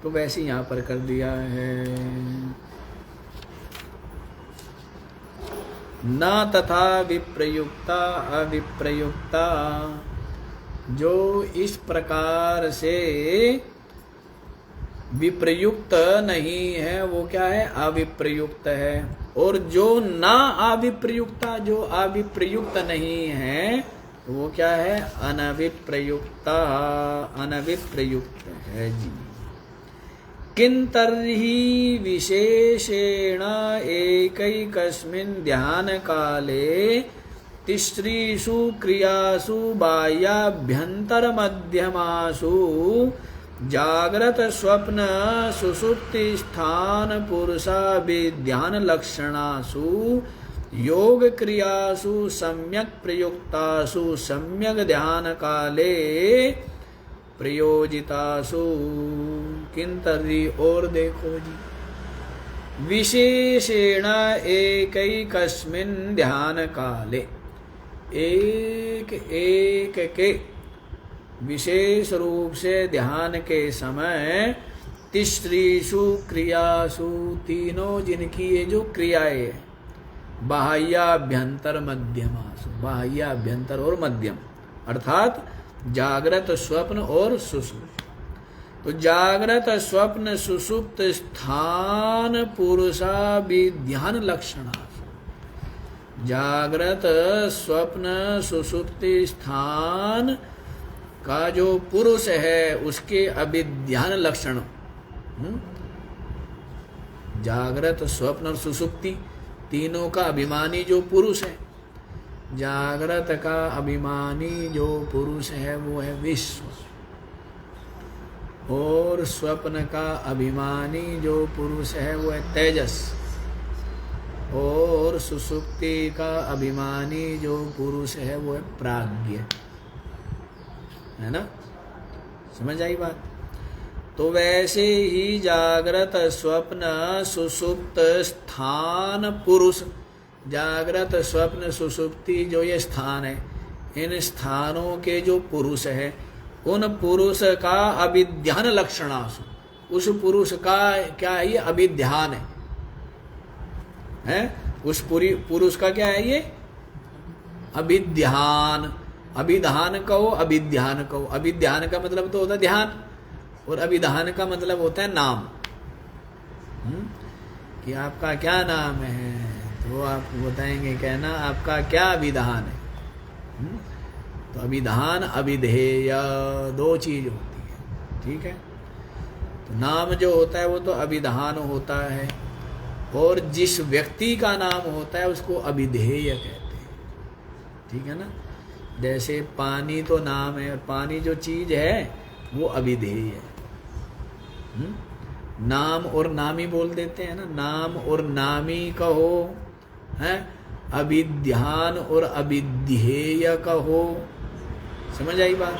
तो वैसे यहां पर कर दिया है। न तथा विप्रयुक्ता अविप्रयुक्ता, जो इस प्रकार से विप्रयुक्त नहीं है वो क्या है? अविप्रयुक्त है। और जो ना अविप्रयुक्ता, जो अविप्रयुक्त नहीं है वो क्या है? अनविप्रयुक्ता, अनविप्रयुक्त है जी। किंतर्हि विशेषेण एकैकस्मिन् ध्यान काले तिसृषु क्रियासु बाह्याभ्यंतर मध्यमासु जाग्रत स्वप्न सुषुप्ति स्थान पुरुषाभिध्यान लक्षणासु योग क्रियासु सम्यक प्रयुक्तासु सम्यक ध्यान काले प्रयोजितासु। किंतर्हि और देखो जी, विशेषेण एकैकस्मिन् ध्यान काले, एक एक के विशेष रूप से ध्यान के समय तिसृषु क्रियासु, तीनों जिनकी ये जो क्रियाएं है, बाह्याभ्यंतर मध्यमासु, बाह्याभ्यंतर और मध्यम, अर्थात जागृत स्वप्न और सुषुप्त। तो जागृत स्वप्न सुषुप्त स्थान पुरुषाभिध्यान लक्षणासु, जागृत स्वप्न सुषुप्ति स्थान का जो पुरुष है उसके अभिध्यान लक्षण, जागृत स्वप्न और सुषुप्ति तीनों का अभिमानी जो पुरुष है, जागृत का अभिमानी जो पुरुष है वो है विश्व, और स्वप्न का अभिमानी जो पुरुष है वो है तेजस, और सुषुप्ति का अभिमानी जो पुरुष है वो है प्राज्ञ, है ना? समझ आई बात? तो वैसे ही जागृत स्वप्न सुषुप्त स्थान पुरुष, जागृत स्वप्न सुषुप्ति जो ये स्थान है, इन स्थानों के जो पुरुष है उन पुरुष का अभिध्यान लक्षणासु, उस पुरुष का क्या है? ये अभिध्यान है? उस पुरुष का क्या है? ये अभिध्यान। अभिधान कहो, अभिध्यान कहो। अभिध्यान का मतलब तो होता है ध्यान, और अभिधान का मतलब होता है नाम। कि आपका क्या नाम है, तो आप बताएंगे, कहना आपका क्या अभिधान है। तो अभिधान अभिधेय दो चीज होती है, ठीक है? तो नाम जो होता है वो तो अभिधान होता है, और जिस व्यक्ति का नाम होता है उसको अभिधेय कहते हैं, ठीक है ना? जैसे पानी तो नाम है, और पानी जो चीज है वो अभिधेय है। नाम और नामी बोल देते हैं ना, नाम और नामी कहो, है? अभिध्यान और अभिधेय कहो। समझ आई बात?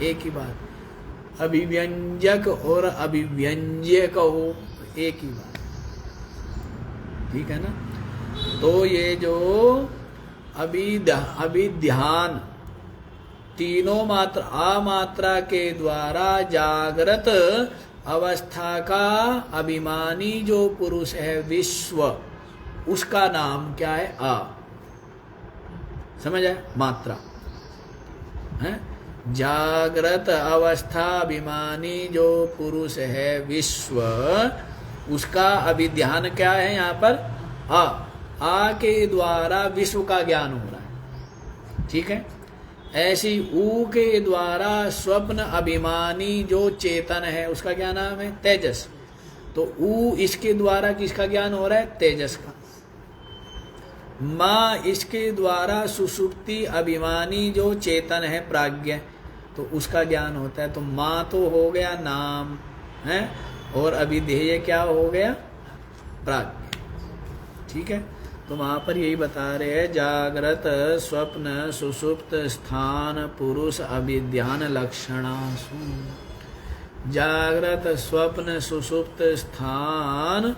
एक ही बात। अभिव्यंजक और अभिव्यंज्य कहो, एक ही बात, ठीक है ना? तो ये जो अभिध्यान तीनों मात्रा अमात्रा के द्वारा जागृत अवस्था का अभिमानी जो पुरुष है विश्व, उसका नाम क्या है? आ। समझ आया? मात्रा है। जागृत अवस्था अभिमानी जो पुरुष है विश्व, उसका अभी ध्यान क्या है यहाँ पर? आ के द्वारा विश्व का ज्ञान हो रहा है, ठीक है। ऐसी ऊ के द्वारा स्वप्न अभिमानी जो चेतन है उसका क्या नाम है? तेजस। तो ऊ इसके द्वारा किसका ज्ञान हो रहा है? तेजस का। माँ इसके द्वारा सुषुप्ति अभिमानी जो चेतन है प्राज्ञ, तो उसका ज्ञान होता है। तो माँ तो हो गया नाम है, और अभिधेय क्या हो गया? प्राज्ञ, ठीक है। तो वहां पर यही बता रहे हैं, जागृत स्वप्न सुषुप्त स्थान पुरुष अभिध्यान लक्षणासु। जागृत स्वप्न सुषुप्त स्थान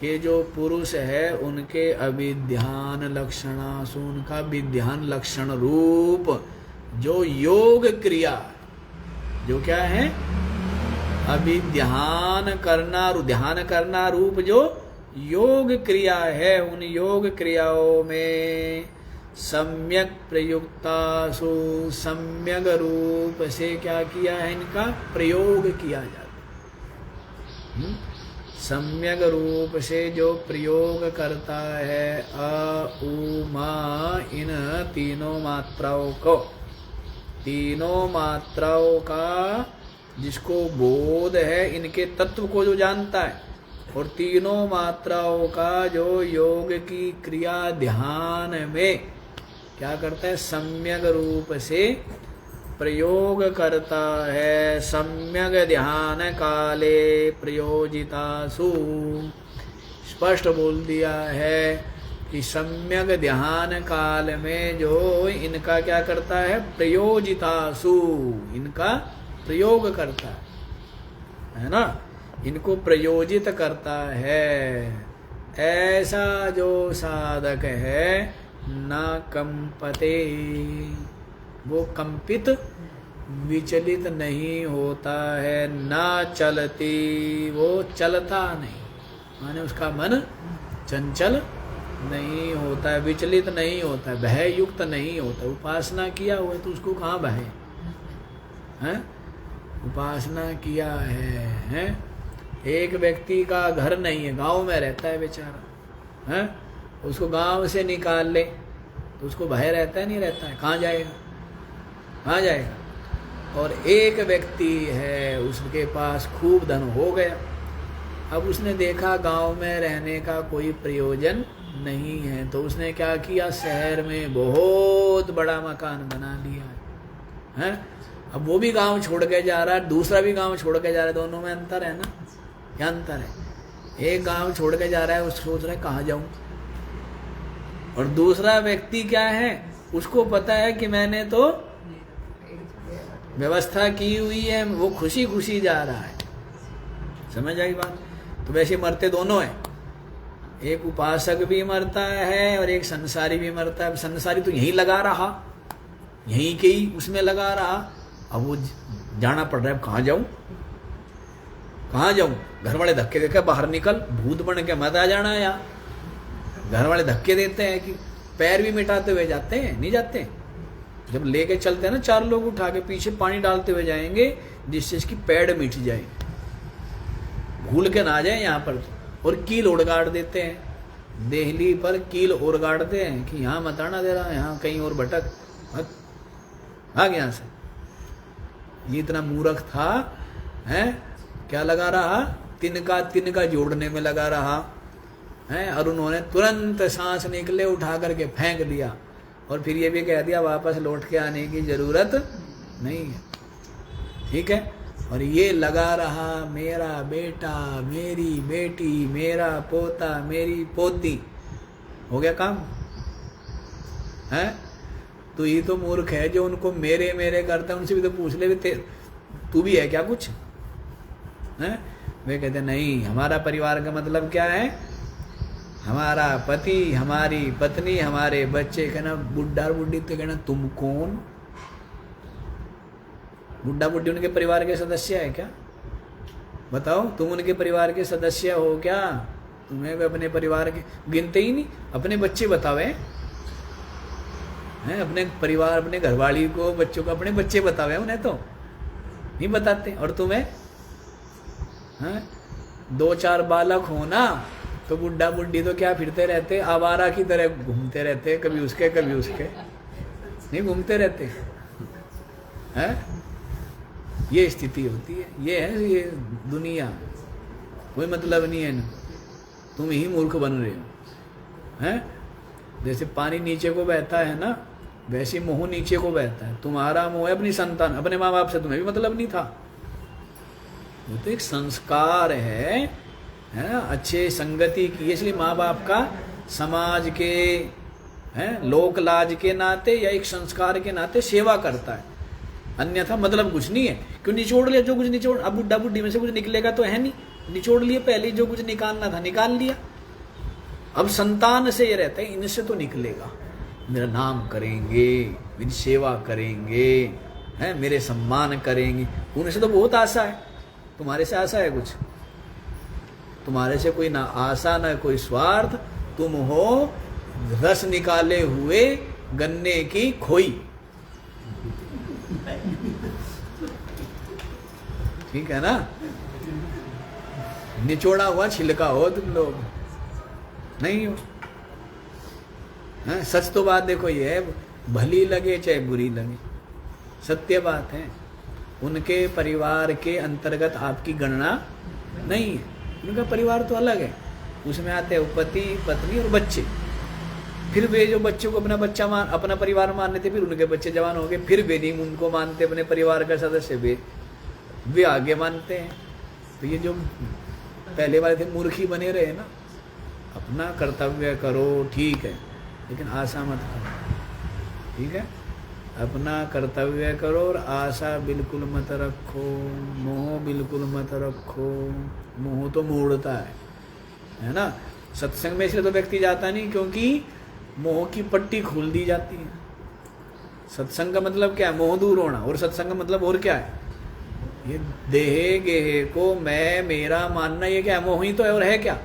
के जो पुरुष है उनके अभिध्यान लक्षणासु, उनका विध्यान लक्षण रूप जो योग क्रिया, जो क्या है? अभी ध्यान करना रूप जो योग क्रिया है, उन योग क्रियाओं में सम्यक प्रयुक्तासु, सम्यक रूप से क्या किया है? इनका प्रयोग किया जाता है। सम्यक रूप से जो प्रयोग करता है अ उ मा, इन तीनों मात्राओं को, तीनों मात्राओं का जिसको बोध है, इनके तत्व को जो जानता है, और तीनों मात्राओं का जो योग की क्रिया ध्यान में क्या करता है? सम्यक रूप से प्रयोग करता है। सम्यक ध्यान काले प्रयोजितासु, स्पष्ट बोल दिया है कि सम्यक ध्यान काल में जो इनका क्या करता है? प्रयोजितासु, इनका प्रयोग करता है ना, इनको प्रयोजित करता है। ऐसा जो साधक है न कंपते, वो कंपित विचलित नहीं होता है। न चलती, वो चलता नहीं, माने उसका मन चंचल नहीं होता है, विचलित नहीं होता है, भय युक्त नहीं होता। उपासना किया हुआ तो उसको कहाँ भय है? उपासना किया है। एक व्यक्ति का घर नहीं है, गांव में रहता है बेचारा, है? उसको गांव से निकाल ले तो उसको भय रहता है? नहीं रहता है। कहाँ जाएगा? कहाँ जाएगा? और एक व्यक्ति है, उसके पास खूब धन हो गया, अब उसने देखा गांव में रहने का कोई प्रयोजन नहीं है, तो उसने क्या किया? शहर में बहुत बड़ा मकान बना लिया है। अब वो भी गांव छोड़ के जा रहा है, दूसरा भी गांव छोड़ के जा रहा है, दोनों में अंतर है ना? क्या अंतर है? एक गांव छोड़ के जा रहा है, उसको सोच रहा है कहाँ जाऊं, और दूसरा व्यक्ति क्या है? उसको पता है कि मैंने तो व्यवस्था की हुई है, वो खुशी खुशी जा रहा है। समझ आई बात? तो वैसे मरते दोनों हैं, एक उपासक भी मरता है और एक संसारी भी मरता है। संसारी तो यहीं लगा रहा, यहीं के ही उसमें लगा रहा, अब वो जाना पड़ रहा है। कहाँ जाऊं, कहाँ जाऊं? घर वाले धक्के देकर बाहर निकल, भूत बन के मत आ जाना यार। घर वाले धक्के देते हैं कि पैर भी मिटाते हुए जाते हैं, नहीं जाते? जब लेके चलते हैं ना, चार लोग उठा के पीछे पानी डालते हुए जाएंगे जिससे इसकी पैर मिट जाए, भूल के ना जाए यहाँ पर। और कील उड़ गाड़ देते हैं, देहली पर कील उड़ गाड़ते हैं कि यहाँ मत आना दे रहा, यहाँ कहीं और भटक, भाग यहाँ से। ये इतना मूर्ख था, है? क्या लगा रहा? तिनका जोड़ने में लगा रहा है, और उन्होंने तुरंत सांस निकले उठा करके फेंक दिया, और फिर ये भी कह दिया वापस लौट के आने की जरूरत नहीं है, ठीक है। और ये लगा रहा मेरा बेटा, मेरी बेटी, मेरा पोता, मेरी पोती, हो गया काम है। तो ये तो मूर्ख है जो उनको मेरे मेरे करता है। उनसे भी तो पूछ ले, तू भी है क्या कुछ, है? वे कहते नहीं, हमारा परिवार का मतलब क्या है? हमारा पति, हमारी पत्नी, हमारे बच्चे। कहना बुढ़ा बुढ़ी तो कहना तुम कौन? बुढ़ा बुढ़ी उनके परिवार के सदस्य है क्या? बताओ, तुम उनके परिवार के सदस्य हो क्या? तुम्हें वे अपने परिवार के गिनते ही नहीं। अपने बच्चे बतावे, हैं अपने परिवार, अपने घरवाली को, बच्चों को अपने बच्चे बतावे, उन्हें तो नहीं बताते। और तुम्हें हैं 2-4 बालक हो ना तो बुढ़ा बुढ़ी तो क्या फिरते रहते, आवारा की तरह घूमते रहते, कभी उसके कभी उसके, नहीं घूमते रहते हैं। ये स्थिति होती है, ये है ये दुनिया, कोई मतलब नहीं है ना, तुम ही मूर्ख बन रहे हो हैं। जैसे पानी नीचे को बहता है ना, वैसे मोह नीचे को बहता है। तुम्हारा मोह है अपनी संतान, अपने माँ बाप से तुम्हें भी मतलब नहीं था, वो तो एक संस्कार है ना, अच्छे संगति की, इसलिए माँ बाप का समाज के हैं लोक लाज के नाते या एक संस्कार के नाते सेवा करता है, अन्यथा मतलब कुछ नहीं है। क्यों निचोड़ लिया जो कुछ निचोड़, अब बुढ़ा बुढ़ी में से कुछ निकलेगा तो है नहीं, निचोड़ लिए पहले, जो कुछ निकालना था निकाल लिया। अब संतान से ये रहता है इनसे तो निकलेगा, मेरा नाम करेंगे, मेरी सेवा करेंगे, हैं मेरे सम्मान करेंगे, उनसे तो बहुत आशा है। तुम्हारे से आशा है कुछ? तुम्हारे से कोई ना आशा ना कोई स्वार्थ, तुम हो रस निकाले हुए गन्ने की खोई, ठीक है ना, निचोड़ा हुआ छिलका हो तुम लोग, नहीं हो। हाँ, सच तो बात देखो ये है, भली लगे चाहे बुरी लगे, सत्य बात है। उनके परिवार के अंतर्गत आपकी गणना नहीं है, उनका परिवार तो अलग है, उसमें आते हैं पति पत्नी और बच्चे। फिर वे जो बच्चों को अपना बच्चा अपना परिवार मानते थे, फिर उनके बच्चे जवान हो गए, फिर वे नहीं उनको मानते अपने परिवार का सदस्य, वे आगे मानते हैं। तो ये जो पहले वाले थे मूर्खी बने रहे ना, अपना कर्तव्य करो ठीक है, लेकिन आशा मत करो, ठीक है, अपना कर्तव्य करो और आशा बिल्कुल मत रखो, मोह बिल्कुल मत रखो। मोह तो मूढ़ता है ना। सत्संग में इसलिए तो व्यक्ति जाता नहीं क्योंकि मोह की पट्टी खोल दी जाती है। सत्संग का मतलब क्या है? मोह दूर होना। और सत्संग का मतलब और क्या है? ये देह गेह को मैं मेरा मानना, ये क्या है? मोह ही तो है, और है क्या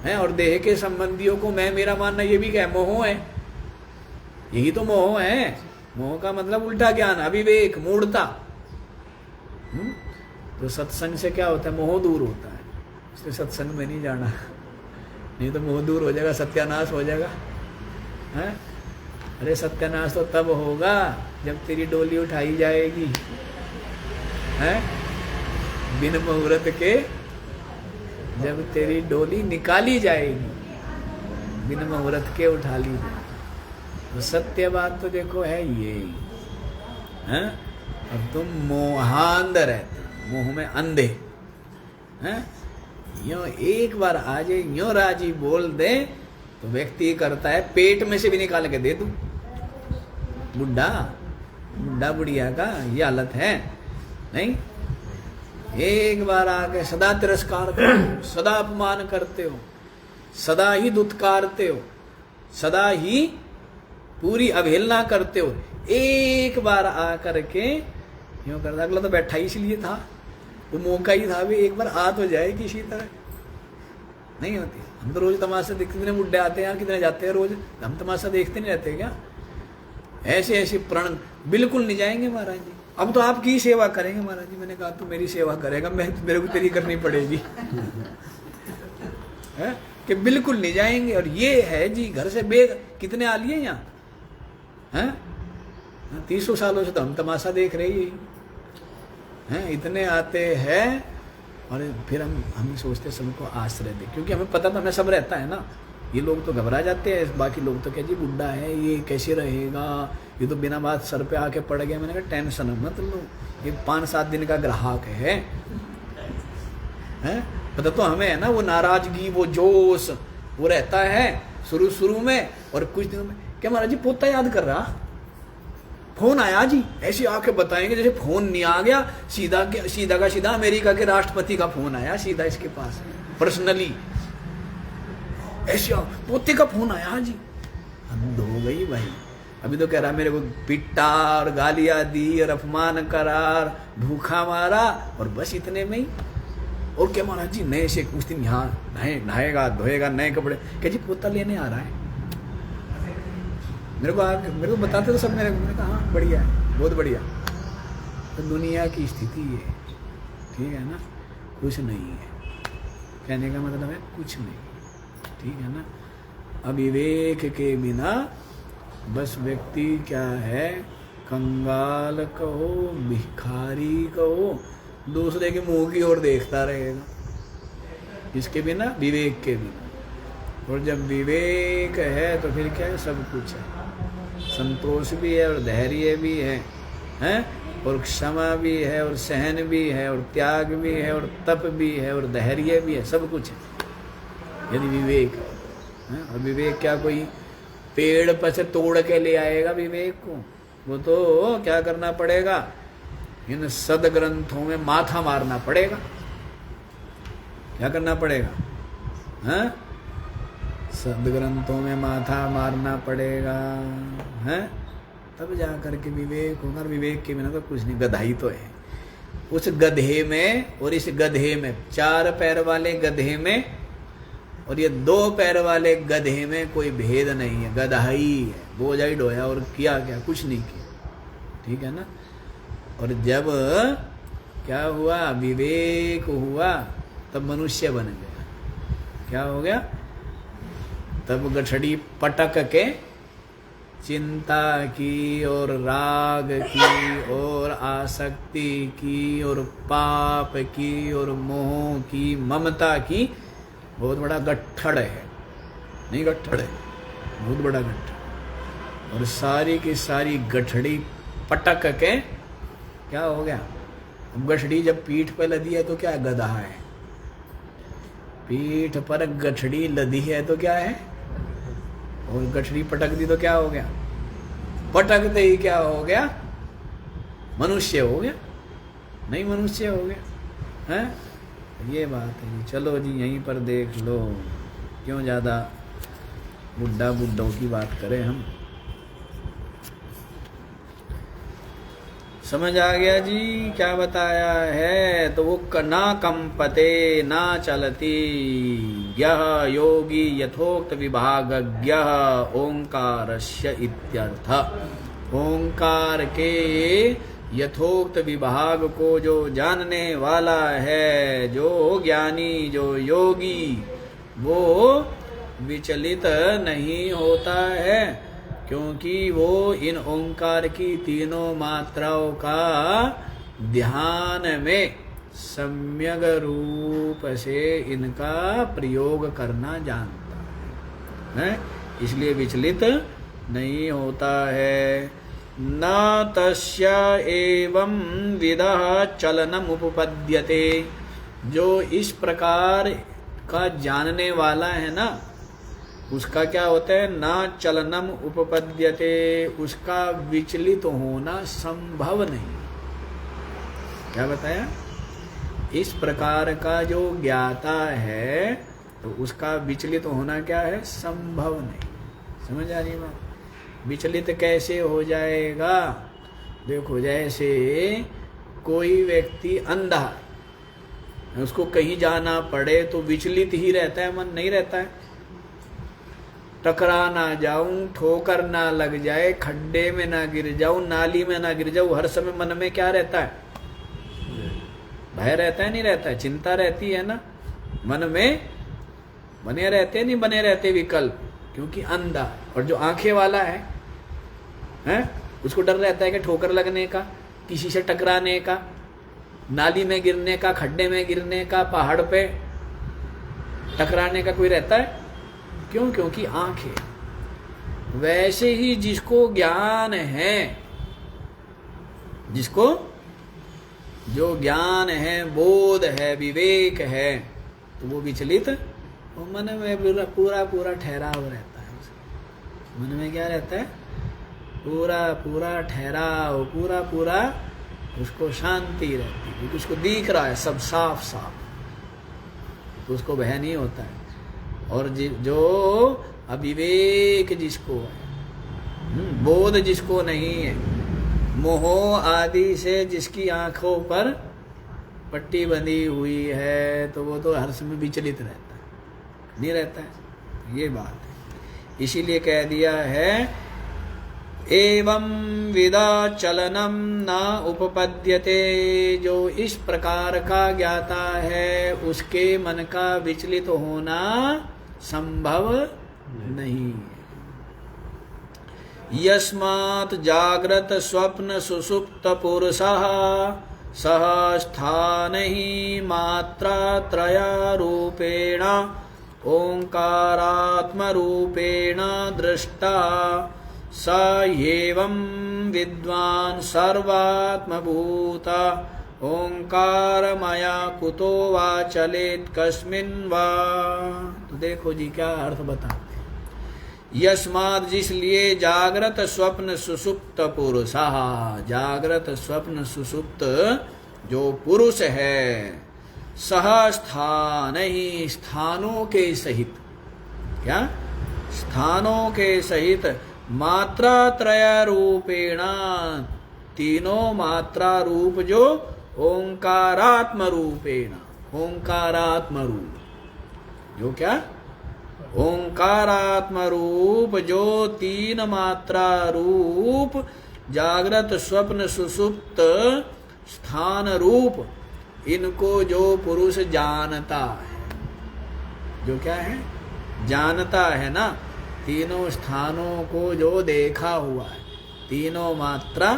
है? और देह के संबंधियों को मैं मेरा मानना, ये भी क्या है? मोह है। यही तो मोह है। मोह का मतलब उल्टा ज्ञान, अविवेक, मूढ़ता। तो सत्संग से क्या होता है? मोह दूर होता है। इसलिए सत्संग में नहीं जाना, नहीं तो मोह दूर हो जाएगा, सत्यानाश हो जाएगा। है? अरे सत्यानाश तो तब होगा जब तेरी डोली उठाई जाएगी, है? बिन मुहूर्त के जब तेरी डोली निकाली जाएगी, बिन मुहूर्त के उठा ली जाएगी। तो सत्य बात तो देखो है ये, हैं? अब तुम मोहांध रहते, मोह में अंधे, हैं? यो एक बार आ जाए, यो राजी बोल दे तो व्यक्ति करता है पेट में से भी निकाल के दे दूं। बुढ़ा बुढ़िया का ये हालत है नहीं। एक बार आके सदा तिरस्कार करते हो, सदा अपमान करते हो, सदा ही दुत्कारते हो, सदा ही पूरी अवहेलना करते हो। एक बार आकर के यूं करता, अगला तो बैठा ही इसलिए था, वो मौका ही था भी एक बार आ तो जाए किसी तरह। नहीं होती। हम तो रोज तमाशा देखते, कितने बुढ़े आते हैं, कितने जाते हैं रोज, हम तमाशा देखते नहीं रहते क्या? ऐसे ऐसे प्रण बिल्कुल नहीं जाएंगे महाराज जी। अब तो आपकी ही सेवा करेंगे महाराज जी। मैंने कहा तू मेरी सेवा करेगा, मेरे को तेरी करनी पड़ेगी। है कि बिल्कुल नहीं जाएंगे। और ये है जी, घर से बेग कितने आ लिए यहाँ, हैं? 300 सालों से तो हम तमाशा देख रहे हैं, इतने आते हैं। और फिर हम सोचते सबको आश्रय दे, क्योंकि हमें पता तो हमें सब रहता है ना। ये लोग तो घबरा जाते हैं, बाकी लोग तो क्या जी बुढ़ा है, ये कैसे रहेगा, ये तो बिना बात सर पे आके पड़ गया। मैंने कहा टेंशन मत लो, ये 5-7 दिन का ग्राहक है। पता तो हमें है ना, वो नाराजगी, वो जोश वो रहता है शुरू में, और कुछ दिनों में क्या महाराज जी पोता याद कर रहा, फोन आया जी, ऐसे आके बताएंगे जैसे फोन नहीं आ गया, सीधा का सीधा अमेरिका के राष्ट्रपति का फोन आया सीधा इसके पास पर्सनली, ऐसे पोते का फोन आया जी। हद हो गई भाई। अभी तो कह रहा मेरे को पिट्टा और गालियां दी और अपमान करा, भूखा मारा, और बस इतने में ही। और क्या महाराज जी नए से कुछ दिन यहाँ नहाएगा धोएगा, नए कपड़े, क्या जी पोता लेने आ रहा है। मेरे को बताते तो सब मैंने कहा हाँ बढ़िया है, बहुत बढ़िया। तो दुनिया की स्थिति है, ठीक है ना, कुछ नहीं है, कहने का मतलब है कुछ नहीं, ठीक है ना। अविवेक के बिना बस व्यक्ति क्या है, कंगाल कहो, भिखारी कहो, दूसरे के मुंह की ओर देखता रहेगा, इसके बिना, विवेक के बिना। और जब विवेक है तो फिर क्या है, सब कुछ है, संतोष भी है और धैर्य भी है, हैं, और क्षमा भी है और सहन भी है और त्याग भी है और तप भी है और धैर्य भी है, सब कुछ है यदि विवेक है। और विवेक क्या कोई पेड़ पर से तोड़ के ले आएगा विवेक को? वो तो क्या करना पड़ेगा, इन सदग्रंथों में माथा मारना पड़ेगा। क्या करना पड़ेगा, हैं? सदग्रंथों में माथा मारना पड़ेगा, हैं? तब जा करके विवेक होगा। विवेक के बिना तो कुछ नहीं, गधाई तो है। उस गधे में और इस गधे में, 4 पैर वाले गधे में और ये 2 पैर वाले गधे में कोई भेद नहीं है, गधाई है, बोझा ही ढोया और किया क्या, कुछ नहीं किया, ठीक है ना। और जब क्या हुआ, विवेक हुआ, तब मनुष्य बन गया। क्या हो गया, तब गठड़ी पटक के चिंता की और राग की और आसक्ति की और पाप की और मोह की, ममता की, बहुत बड़ा गट्ठड़ है, नहीं गट्ठड़ है, बहुत बड़ा गट्ठड़। और सारी की सारी गठड़ी पटक के क्या हो गया, अब गठड़ी जब पीठ पर लदी है तो क्या है, गधा है। पीठ पर गठड़ी लदी है तो क्या है, और गठड़ी पटक दी तो क्या हो गया, पटकते ही क्या हो गया, मनुष्य हो गया, नहीं मनुष्य हो गया, हैं? ये बात है जी। चलो जी यहीं पर देख लो, क्यों ज़्यादा बुड्ढों की बात करें हम। समझ आ गया जी क्या बताया है? तो वो ना कंपते ना चलती, यह योगी यथोक्त विभागज्ञ ओंकारस्य इत्यर्थ। ओंकार के यथोक्त विभाग को जो जानने वाला है, जो ज्ञानी, जो योगी, वो विचलित नहीं होता है, क्योंकि वो इन ओंकार की तीनों मात्राओं का ध्यान में सम्यक रूप से इनका प्रयोग करना जानता है, इसलिए विचलित नहीं होता है। न तस्य एवं विदः चलनमुपपद्यते, जो इस प्रकार का जानने वाला है ना, उसका क्या होता है, ना चलनम उपपद्यते, उसका विचलित होना संभव नहीं। क्या बताया, इस प्रकार का जो ज्ञाता है तो उसका विचलित होना क्या है, संभव नहीं। समझ आ रही बात? विचलित कैसे हो जाएगा, देखो जैसे कोई व्यक्ति अंधा, उसको कहीं जाना पड़े तो विचलित ही रहता है, मन नहीं रहता है। टकरा ना जाऊं, ठोकर ना लग जाए, खड्डे में ना गिर जाऊं, नाली में ना गिर जाऊं, हर समय मन में क्या रहता है, भय रहता है, नहीं रहता है, चिंता रहती है ना मन में, बने रहते नहीं बने रहते विकल्प, क्योंकि अंधा। और जो आंखें वाला है, उसको डर रहता है कि ठोकर लगने का, किसी से टकराने का, नाली में गिरने का, खड्डे में गिरने का, पहाड़ पे टकराने का कोई रहता है, क्यों, क्योंकि आंखें। वैसे ही जिसको ज्ञान है, जिसको जो ज्ञान है, बोध है, विवेक है, तो वो विचलित, वो मन में पूरा पूरा ठहराव रहता है। मन में क्या रहता है, पूरा पूरा ठहराव, पूरा पूरा उसको शांति रहती है, क्योंकि उसको दिख रहा है सब साफ साफ, तो उसको भय नहीं होता है। और जो अविवेक जिसको है, बोध जिसको नहीं है, मोह आदि से जिसकी आंखों पर पट्टी बंधी हुई है, तो वो तो हर समय विचलित रहता है, नहीं रहता है। ये बात है, इसीलिए कह दिया है एवं विदा चलनम न उपपद्यते, जो इस प्रकार का ज्ञाता है उसके मन का विचलित होना संभव नहीं। यस्मात् जाग्रत स्वप्न सुषुप्त पुरुषः सह स्थान ही मात्रा त्रयारूपेण ओंकारात्म रूपेण दृष्टा, स एवं विद्वान् सर्वात्मभूत ओंकारमया कुतो वा चलेत् कस्मिन् वा। तो देखो जी क्या अर्थ बताते हैं। यस्मात् जिसलिए जागृत स्वप्न सुषुप्त पुरुषः, जागृत स्वप्न सुषुप्त जो पुरुष है, सह स्थान ही स्थानों के सहित, क्या स्थानों के सहित मात्रा त्रय रूपेण, तीनों मात्रा रूप जो ओंकारात्म रूपेण, ओंकारात्म रूप जो क्या ओंकारात्म रूप जो तीन मात्रा रूप जागृत स्वप्न सुषुप्त स्थान रूप, इनको जो पुरुष जानता है, जो क्या है जानता है ना, तीनों स्थानों को जो देखा हुआ है, तीनों मात्रा,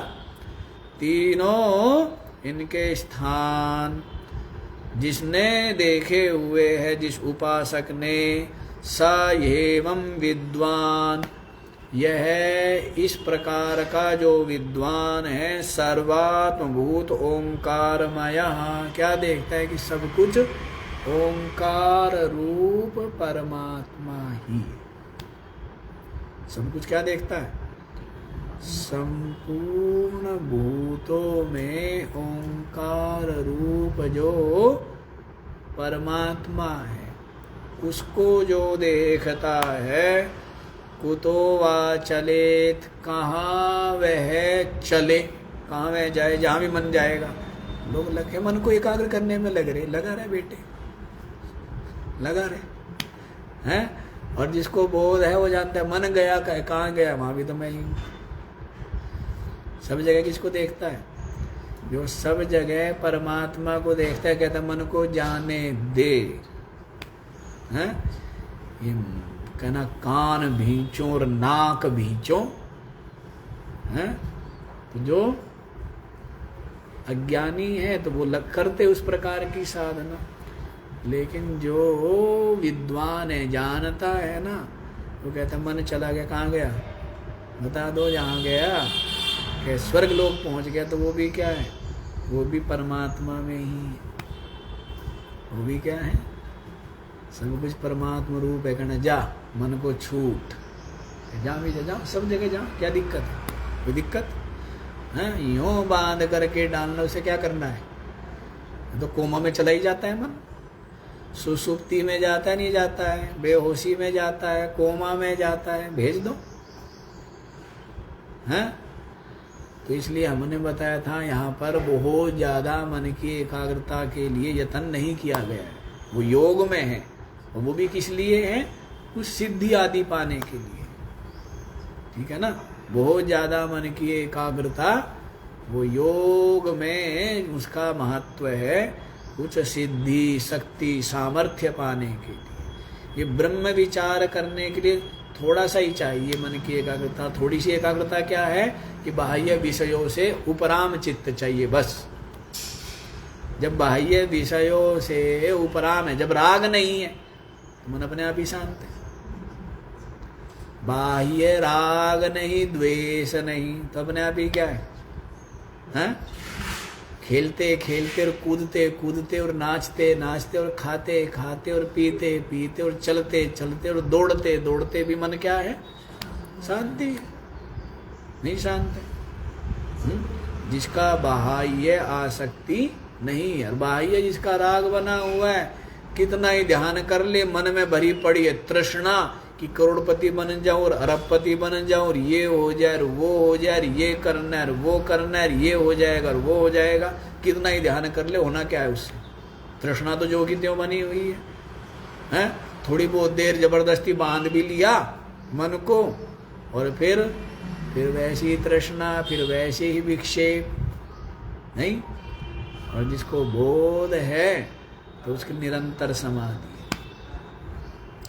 तीनों इनके स्थान जिसने देखे हुए है, जिस उपासक ने, स एवं विद्वान, यह इस प्रकार का जो विद्वान है, सर्वात्मभूत ओंकारमय, क्या देखता है कि सब कुछ ओंकार रूप परमात्मा ही है। सब कुछ क्या देखता है, संपूर्ण भूतों में ओंकार रूप जो परमात्मा है, उसको जो देखता है, कुतो वा चलेत, कहाँ वह चले, कहाँ वह जाए, जहाँ भी मन जाएगा। लोग लगे मन को एकाग्र करने में लग रहे, लगा रहे बेटे, लगा रहे हैं। और जिसको बोध है वो जानता है मन गया, कहाँ गया, वहां भी तो मैं ही हूँ। सब जगह किसको देखता है, जो सब जगह परमात्मा को देखता है, कहता है मन को जाने दे, हैं? ये कहना कान भींचो और नाक भींचो, हैं? तो जो अज्ञानी है तो वो करते उस प्रकार की साधना, लेकिन जो विद्वान है, जानता है ना, वो कहता मन चला गया, कहाँ गया बता दो, जहाँ गया कि स्वर्ग लोक पहुँच गया, तो वो भी क्या है, वो भी परमात्मा में ही है, वो भी क्या है, सब कुछ परमात्मा रूप है। कहना जा मन को छूट, जा भी जा, सब जगह जा, क्या दिक्कत है, कोई दिक्कत है? यूं बांध करके डालना, उसे क्या करना है, तो कोमा में चला ही जाता है मन, सुसुप्ति में जाता नहीं जाता है, बेहोशी में जाता है, कोमा में जाता है, भेज दो, हैं? तो इसलिए हमने बताया था यहाँ पर बहुत ज्यादा मन की एकाग्रता के लिए यत्न नहीं किया गया है, वो योग में है, और वो भी किस लिए है, कुछ सिद्धि आदि पाने के लिए, ठीक है ना। बहुत ज्यादा मन की एकाग्रता वो योग में उसका महत्व है, कुछ सिद्धि शक्ति सामर्थ्य पाने के लिए। ये ब्रह्म विचार करने के लिए थोड़ा सा ही चाहिए मन की एकाग्रता। थोड़ी सी एकाग्रता क्या है कि बाह्य विषयों से उपराम चित्त चाहिए, बस। जब बाह्य विषयों से उपराम है, जब राग नहीं है, तो मन अपने आप ही शांत है। बाह्य राग नहीं, द्वेष नहीं, तो अपने आप ही क्या है, हैं? खेलते खेलते और कूदते कूदते और नाचते नाचते और खाते खाते और पीते पीते और चलते चलते और दौड़ते दौड़ते भी मन क्या है, शांति नहीं, शांत है। जिसका बाह्य आसक्ति नहीं है, और बाह्य जिसका राग बना हुआ है, कितना ही ध्यान कर ले, मन में भरी पड़ी है तृष्णा कि करोड़पति बन जाऊं और अरबपति बन जाऊं और ये हो जाए और वो हो जाए और ये करना है और वो करना है और ये हो जाएगा और वो हो जाएगा, कितना ही ध्यान कर ले, होना क्या है उससे? तृष्णा तो जो की त्यों बनी हुई है, हैं? थोड़ी बहुत देर जबरदस्ती बांध भी लिया मन को, और फिर फिर वैसी तृष्णा, फिर वैसे ही विक्षेप नहीं। और जिसको बोध है तो उसकी निरंतर समाधि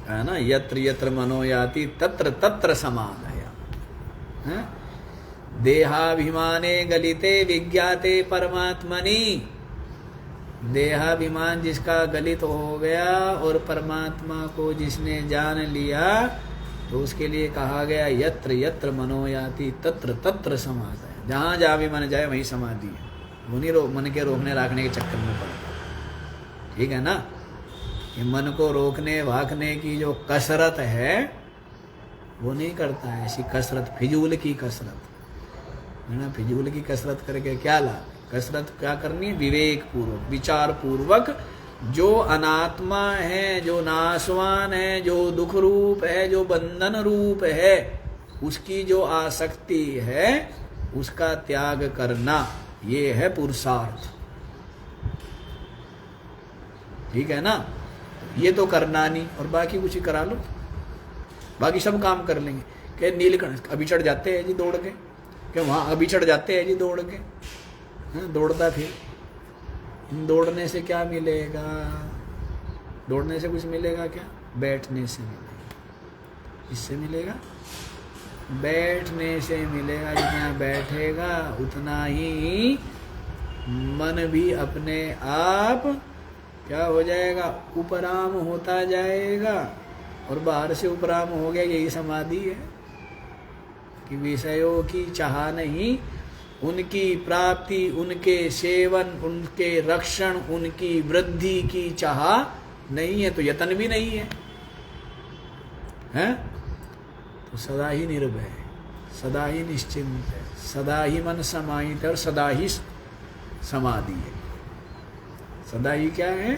है ना। यत्र यत्र मनो याति तत्र तत्र समाधया है। देहाभिमाने गलिते विज्ञाते परमात्मनि। देहाभिमान जिसका गलित हो गया और परमात्मा को जिसने जान लिया तो उसके लिए कहा गया यत्र यत्र मनो याति तत्र तत्र समाधि। जहाँ जहाँ भी मन जाए वहीं समाधि है। वो नहीं मन के रोकने रखने के चक्कर में पड़ता, ठीक है ना। ये मन को रोकने भागने की जो कसरत है वो नहीं करता है। ऐसी कसरत फिजूल की कसरत है ना। फिजूल की कसरत करके क्या लाभ। कसरत क्या करनी है, विवेक पूर्वक विचार पूर्वक। जो अनात्मा है, जो नाशवान है, जो दुख रूप है, जो बंधन रूप है, उसकी जो आसक्ति है उसका त्याग करना, ये है पुरुषार्थ, ठीक है ना। ये तो करना नहीं और बाकी कुछ ही करा लो, बाकी सब काम कर लेंगे। क्या नीलकंठ अभी चढ़ जाते हैं जी दौड़ के, क्या वहाँ अभी चढ़ जाते हैं जी दौड़ के, दौड़ता फिर दौड़ने से क्या मिलेगा। दौड़ने से कुछ मिलेगा क्या, बैठने से मिलेगा। इससे मिलेगा, बैठने से मिलेगा। जितना बैठेगा उतना ही मन भी अपने आप क्या हो जाएगा, उपराम होता जाएगा। और बाहर से उपराम हो गया, यही समाधि है कि विषयों की चाह नहीं, उनकी प्राप्ति, उनके सेवन, उनके रक्षण, उनकी वृद्धि की चाह नहीं है तो यतन भी नहीं है, हैं? तो सदा ही निर्भय, सदा ही निश्चिंत है, सदा ही मन समाहित है और सदा ही समाधि है। सदा ही क्या है,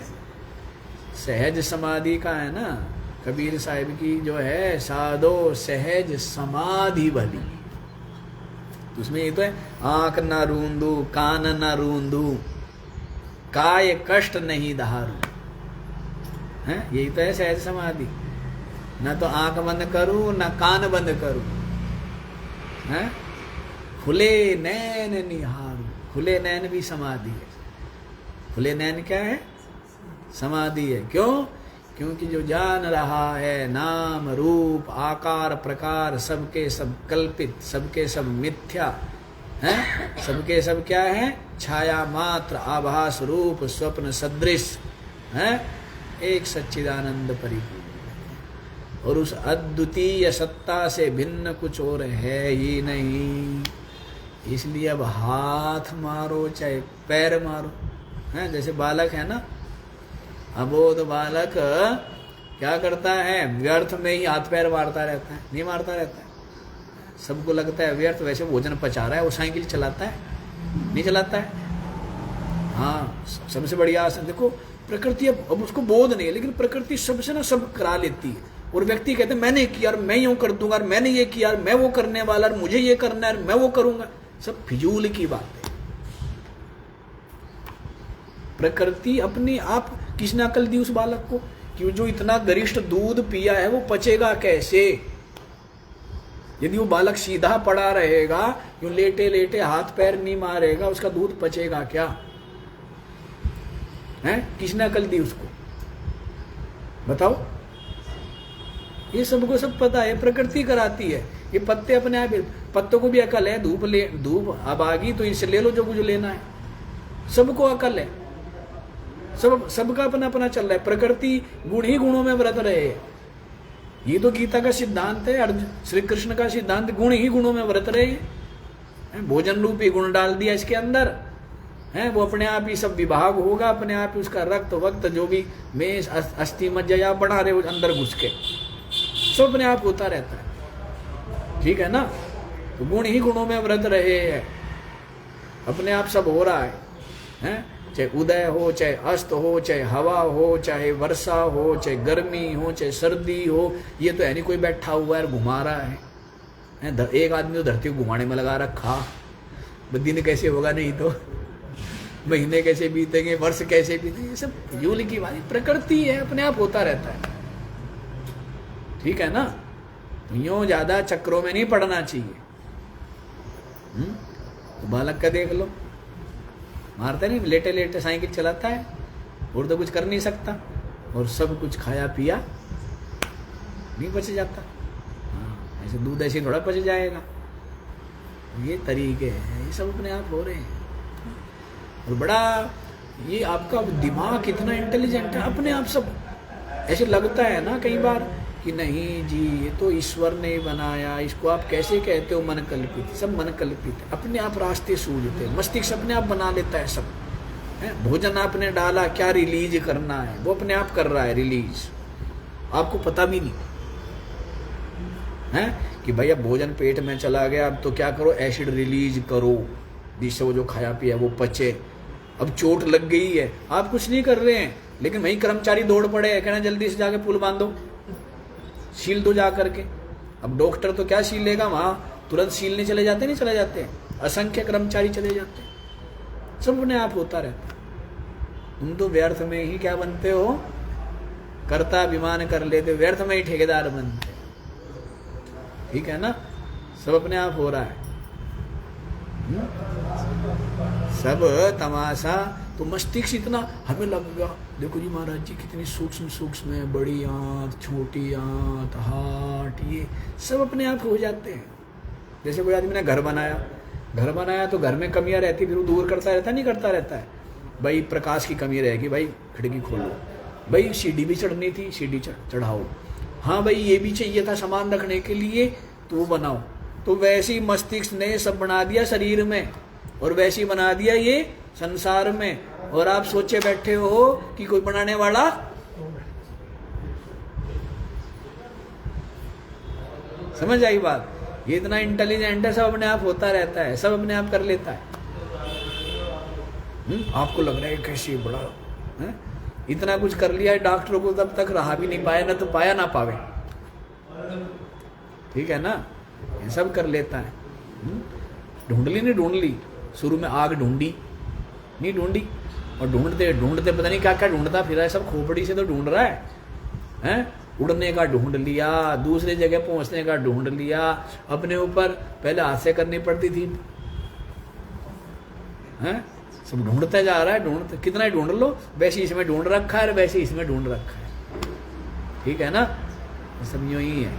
सहज समाधि का है ना। कबीर साहिब की जो है, साधो सहज समाधि भली, तो उसमें ये तो है, आंख न रूंदू, कान न रूंदू, काय कष्ट नहीं धारू, है यही तो है सहज समाधि। न तो आंख बंद करूं न कान बंद करूं, हैं? खुले नैन निहारू। खुले नैन भी समाधि है। खुले नैन क्या है, समाधि है। क्यों? क्योंकि जो जान रहा है नाम रूप आकार प्रकार सबके सब कल्पित, सबके सब मिथ्या हैं, सबके सब क्या है, छाया मात्र आभास रूप स्वप्न सदृश हैं, एक सच्चिदानंद परिपूर्ण। और उस अद्वितीय सत्ता से भिन्न कुछ और है ही नहीं। इसलिए अब हाथ मारो चाहे पैर मारो, हैं? जैसे बालक है ना, अबोध बालक क्या करता है, व्यर्थ में ही हाथ पैर मारता रहता है, नहीं मारता रहता है। सबको लगता है व्यर्थ, वैसे भोजन पचा रहा है, वो साइकिल चलाता है, नहीं चलाता है। हाँ, सबसे बढ़िया आसन देखो, प्रकृति अब उसको बोध नहीं है, लेकिन प्रकृति सबसे ना सब करा लेती है। और व्यक्ति कहते हैं मैंने किया और मैं यूं कर दूंगा, और मैंने ये किया और मैं वो करने वाला, और मुझे ये करना है और मैं वो करूंगा। सब फिजूल की बात है। प्रकृति अपने आप, किसने अकल दी उस बालक को कि जो इतना गरिष्ठ दूध पिया है वो पचेगा कैसे। यदि वो बालक सीधा पड़ा रहेगा, यूं लेटे लेटे हाथ पैर नहीं मारेगा, उसका दूध पचेगा क्या, है? किसने अकल दी उसको, बताओ। ये सबको सब पता है, प्रकृति कराती है। ये पत्ते अपने आप, पत्तों को भी अकल है, धूप अब आ गई तो इसे ले लो जो कुछ लेना है, सबको अकल है। सबका अपना अपना चल रहा है। प्रकृति गुण ही गुणों में व्रत रहे, ये तो गीता का सिद्धांत है, अर्जुन श्री कृष्ण का सिद्धांत, गुण ही गुणों में व्रत रहे। भोजन रूपी गुण डाल दिया इसके अंदर, है वो अपने आप ही सब विभाग होगा, अपने आप ही उसका रक्त वक्त जो भी मेष अस्थि मज्जा बढ़ा रहे वो अंदर घुस के सब अपने आप होता रहता है, ठीक है ना। तो गुण ही गुणों में व्रत रहे हैं, अपने आप सब हो रहा है? चाहे उदय हो, चाहे अस्त हो, चाहे हवा हो, चाहे वर्षा हो, चाहे गर्मी हो, चाहे सर्दी हो, ये तो है नहीं कोई बैठा हुआ है घुमा रहा है। एक आदमी तो धरती को घुमाने में लगा रखा, दिन कैसे होगा, नहीं तो महीने कैसे बीतेंगे, वर्ष कैसे बीतेंगे, ये सब फिजूल की बात। प्रकृति है, अपने आप होता रहता है, ठीक है ना। तो यूं ज्यादा चक्रों में नहीं पड़ना चाहिए, तो बालक का देख लो, मारता नहीं, लेटे लेटे साइकिल चलाता है और तो कुछ कर नहीं सकता, और सब कुछ खाया पिया नहीं बच जाता। हाँ, ऐसे दूध ऐसे थोड़ा बच जाएगा। ये तरीके हैं, ये सब अपने आप हो रहे हैं। और बड़ा ये आपका दिमाग कितना इंटेलिजेंट है, अपने आप सब ऐसे लगता है ना कई बार कि नहीं जी ये तो ईश्वर ने ही बनाया, इसको आप कैसे कहते हो मन कल्पित। सब मन कल्पित है, अपने आप रास्ते सूझते हैं, मस्तिष्क अपने आप बना लेता है सब है। भोजन आपने डाला, क्या रिलीज करना है वो अपने आप कर रहा है रिलीज, आपको पता भी नहीं है कि भाई अब भोजन पेट में चला गया, अब तो क्या करो, एसिड रिलीज करो जिससे वो जो खाया पिया वो पचे। अब चोट लग गई है, आप कुछ नहीं कर रहे हैं, लेकिन वही कर्मचारी दौड़ पड़े है, कहना जल्दी से जाके पुल बांधो, सील दो जा करके। अब डॉक्टर तो क्या सीलेगा, वहां तुरंत सीलने चले जाते नहीं चले जाते, असंख्य कर्मचारी चले जाते, सब अपने आप होता रहता। तुम तो व्यर्थ में ही क्या बनते हो, कर्ता अभिमान कर लेते, व्यर्थ में ही ठेकेदार बनते। ठीक है ना, सब अपने आप हो रहा है। सब तमाशा तो मस्तिष्क इतना हमें लग गया, देखो जी महाराज जी कितनी सूक्ष्म सूक्ष्म है, बड़ी आंत, छोटी आंत, हार्ट, ये सब अपने आप हो जाते हैं। जैसे कोई आदमी ने घर बनाया तो घर में कमियां रहती, फिर वो दूर करता रहता नहीं करता रहता है। भाई प्रकाश की कमी रहेगी, भाई खिड़की खोलो, भाई सीढ़ी भी चढ़नी थी, सीढ़ी चढ़ाओ, हाँ भाई ये भी चाहिए था सामान रखने के लिए, तो वो बनाओ। तो वैसे ही मस्तिष्क ने सब बना दिया शरीर में, और वैसे ही बना दिया ये संसार में। और आप सोचे बैठे हो कि कोई बनाने वाला, समझ आई बात, ये इतना इंटेलिजेंट है, सब अपने आप होता रहता है, सब अपने आप कर लेता है। आपको लग रहा है कैसे बड़ा है? इतना कुछ कर लिया है, डॉक्टरों को तब तक रहा भी नहीं पाया, ना तो पाया ना पावे। ठीक है ना, ये सब कर लेता है। ढूंढ ली, शुरू में आग ढूंढी नहीं ढूंढी, और ढूंढते ढूंढते पता नहीं क्या क्या ढूंढता फिरा है, सब खोपड़ी से तो ढूंढ रहा है, हैं? उड़ने का ढूंढ लिया, दूसरी जगह पहुंचने का ढूंढ लिया, अपने ऊपर पहले हाथ से करनी पड़ती थी, हैं? सब ढूंढता जा रहा है, ढूंढते कितना ही ढूंढ लो, वैसे इसमें ढूंढ रखा है, वैसे इसमें ढूंढ रखा है। ठीक है ना, सब यूं ही है,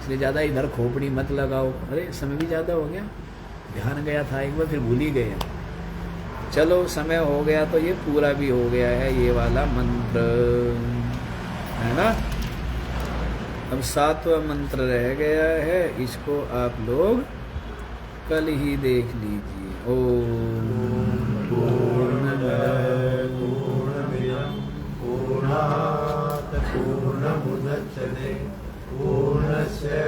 इसलिए ज़्यादा इधर खोपड़ी मत लगाओ। अरे समय भी ज़्यादा हो गया, ध्यान गया था एक बार, फिर भूल ही गए। चलो समय हो गया तो ये पूरा भी हो गया है ये वाला मंत्र, है ना। अब 7वां मंत्र रह गया है, इसको आप लोग कल ही देख लीजिए। ओम पूर्णमद पूर्णमिदं पूर्णात् पूर्णमुदच्यते पूर्णस्य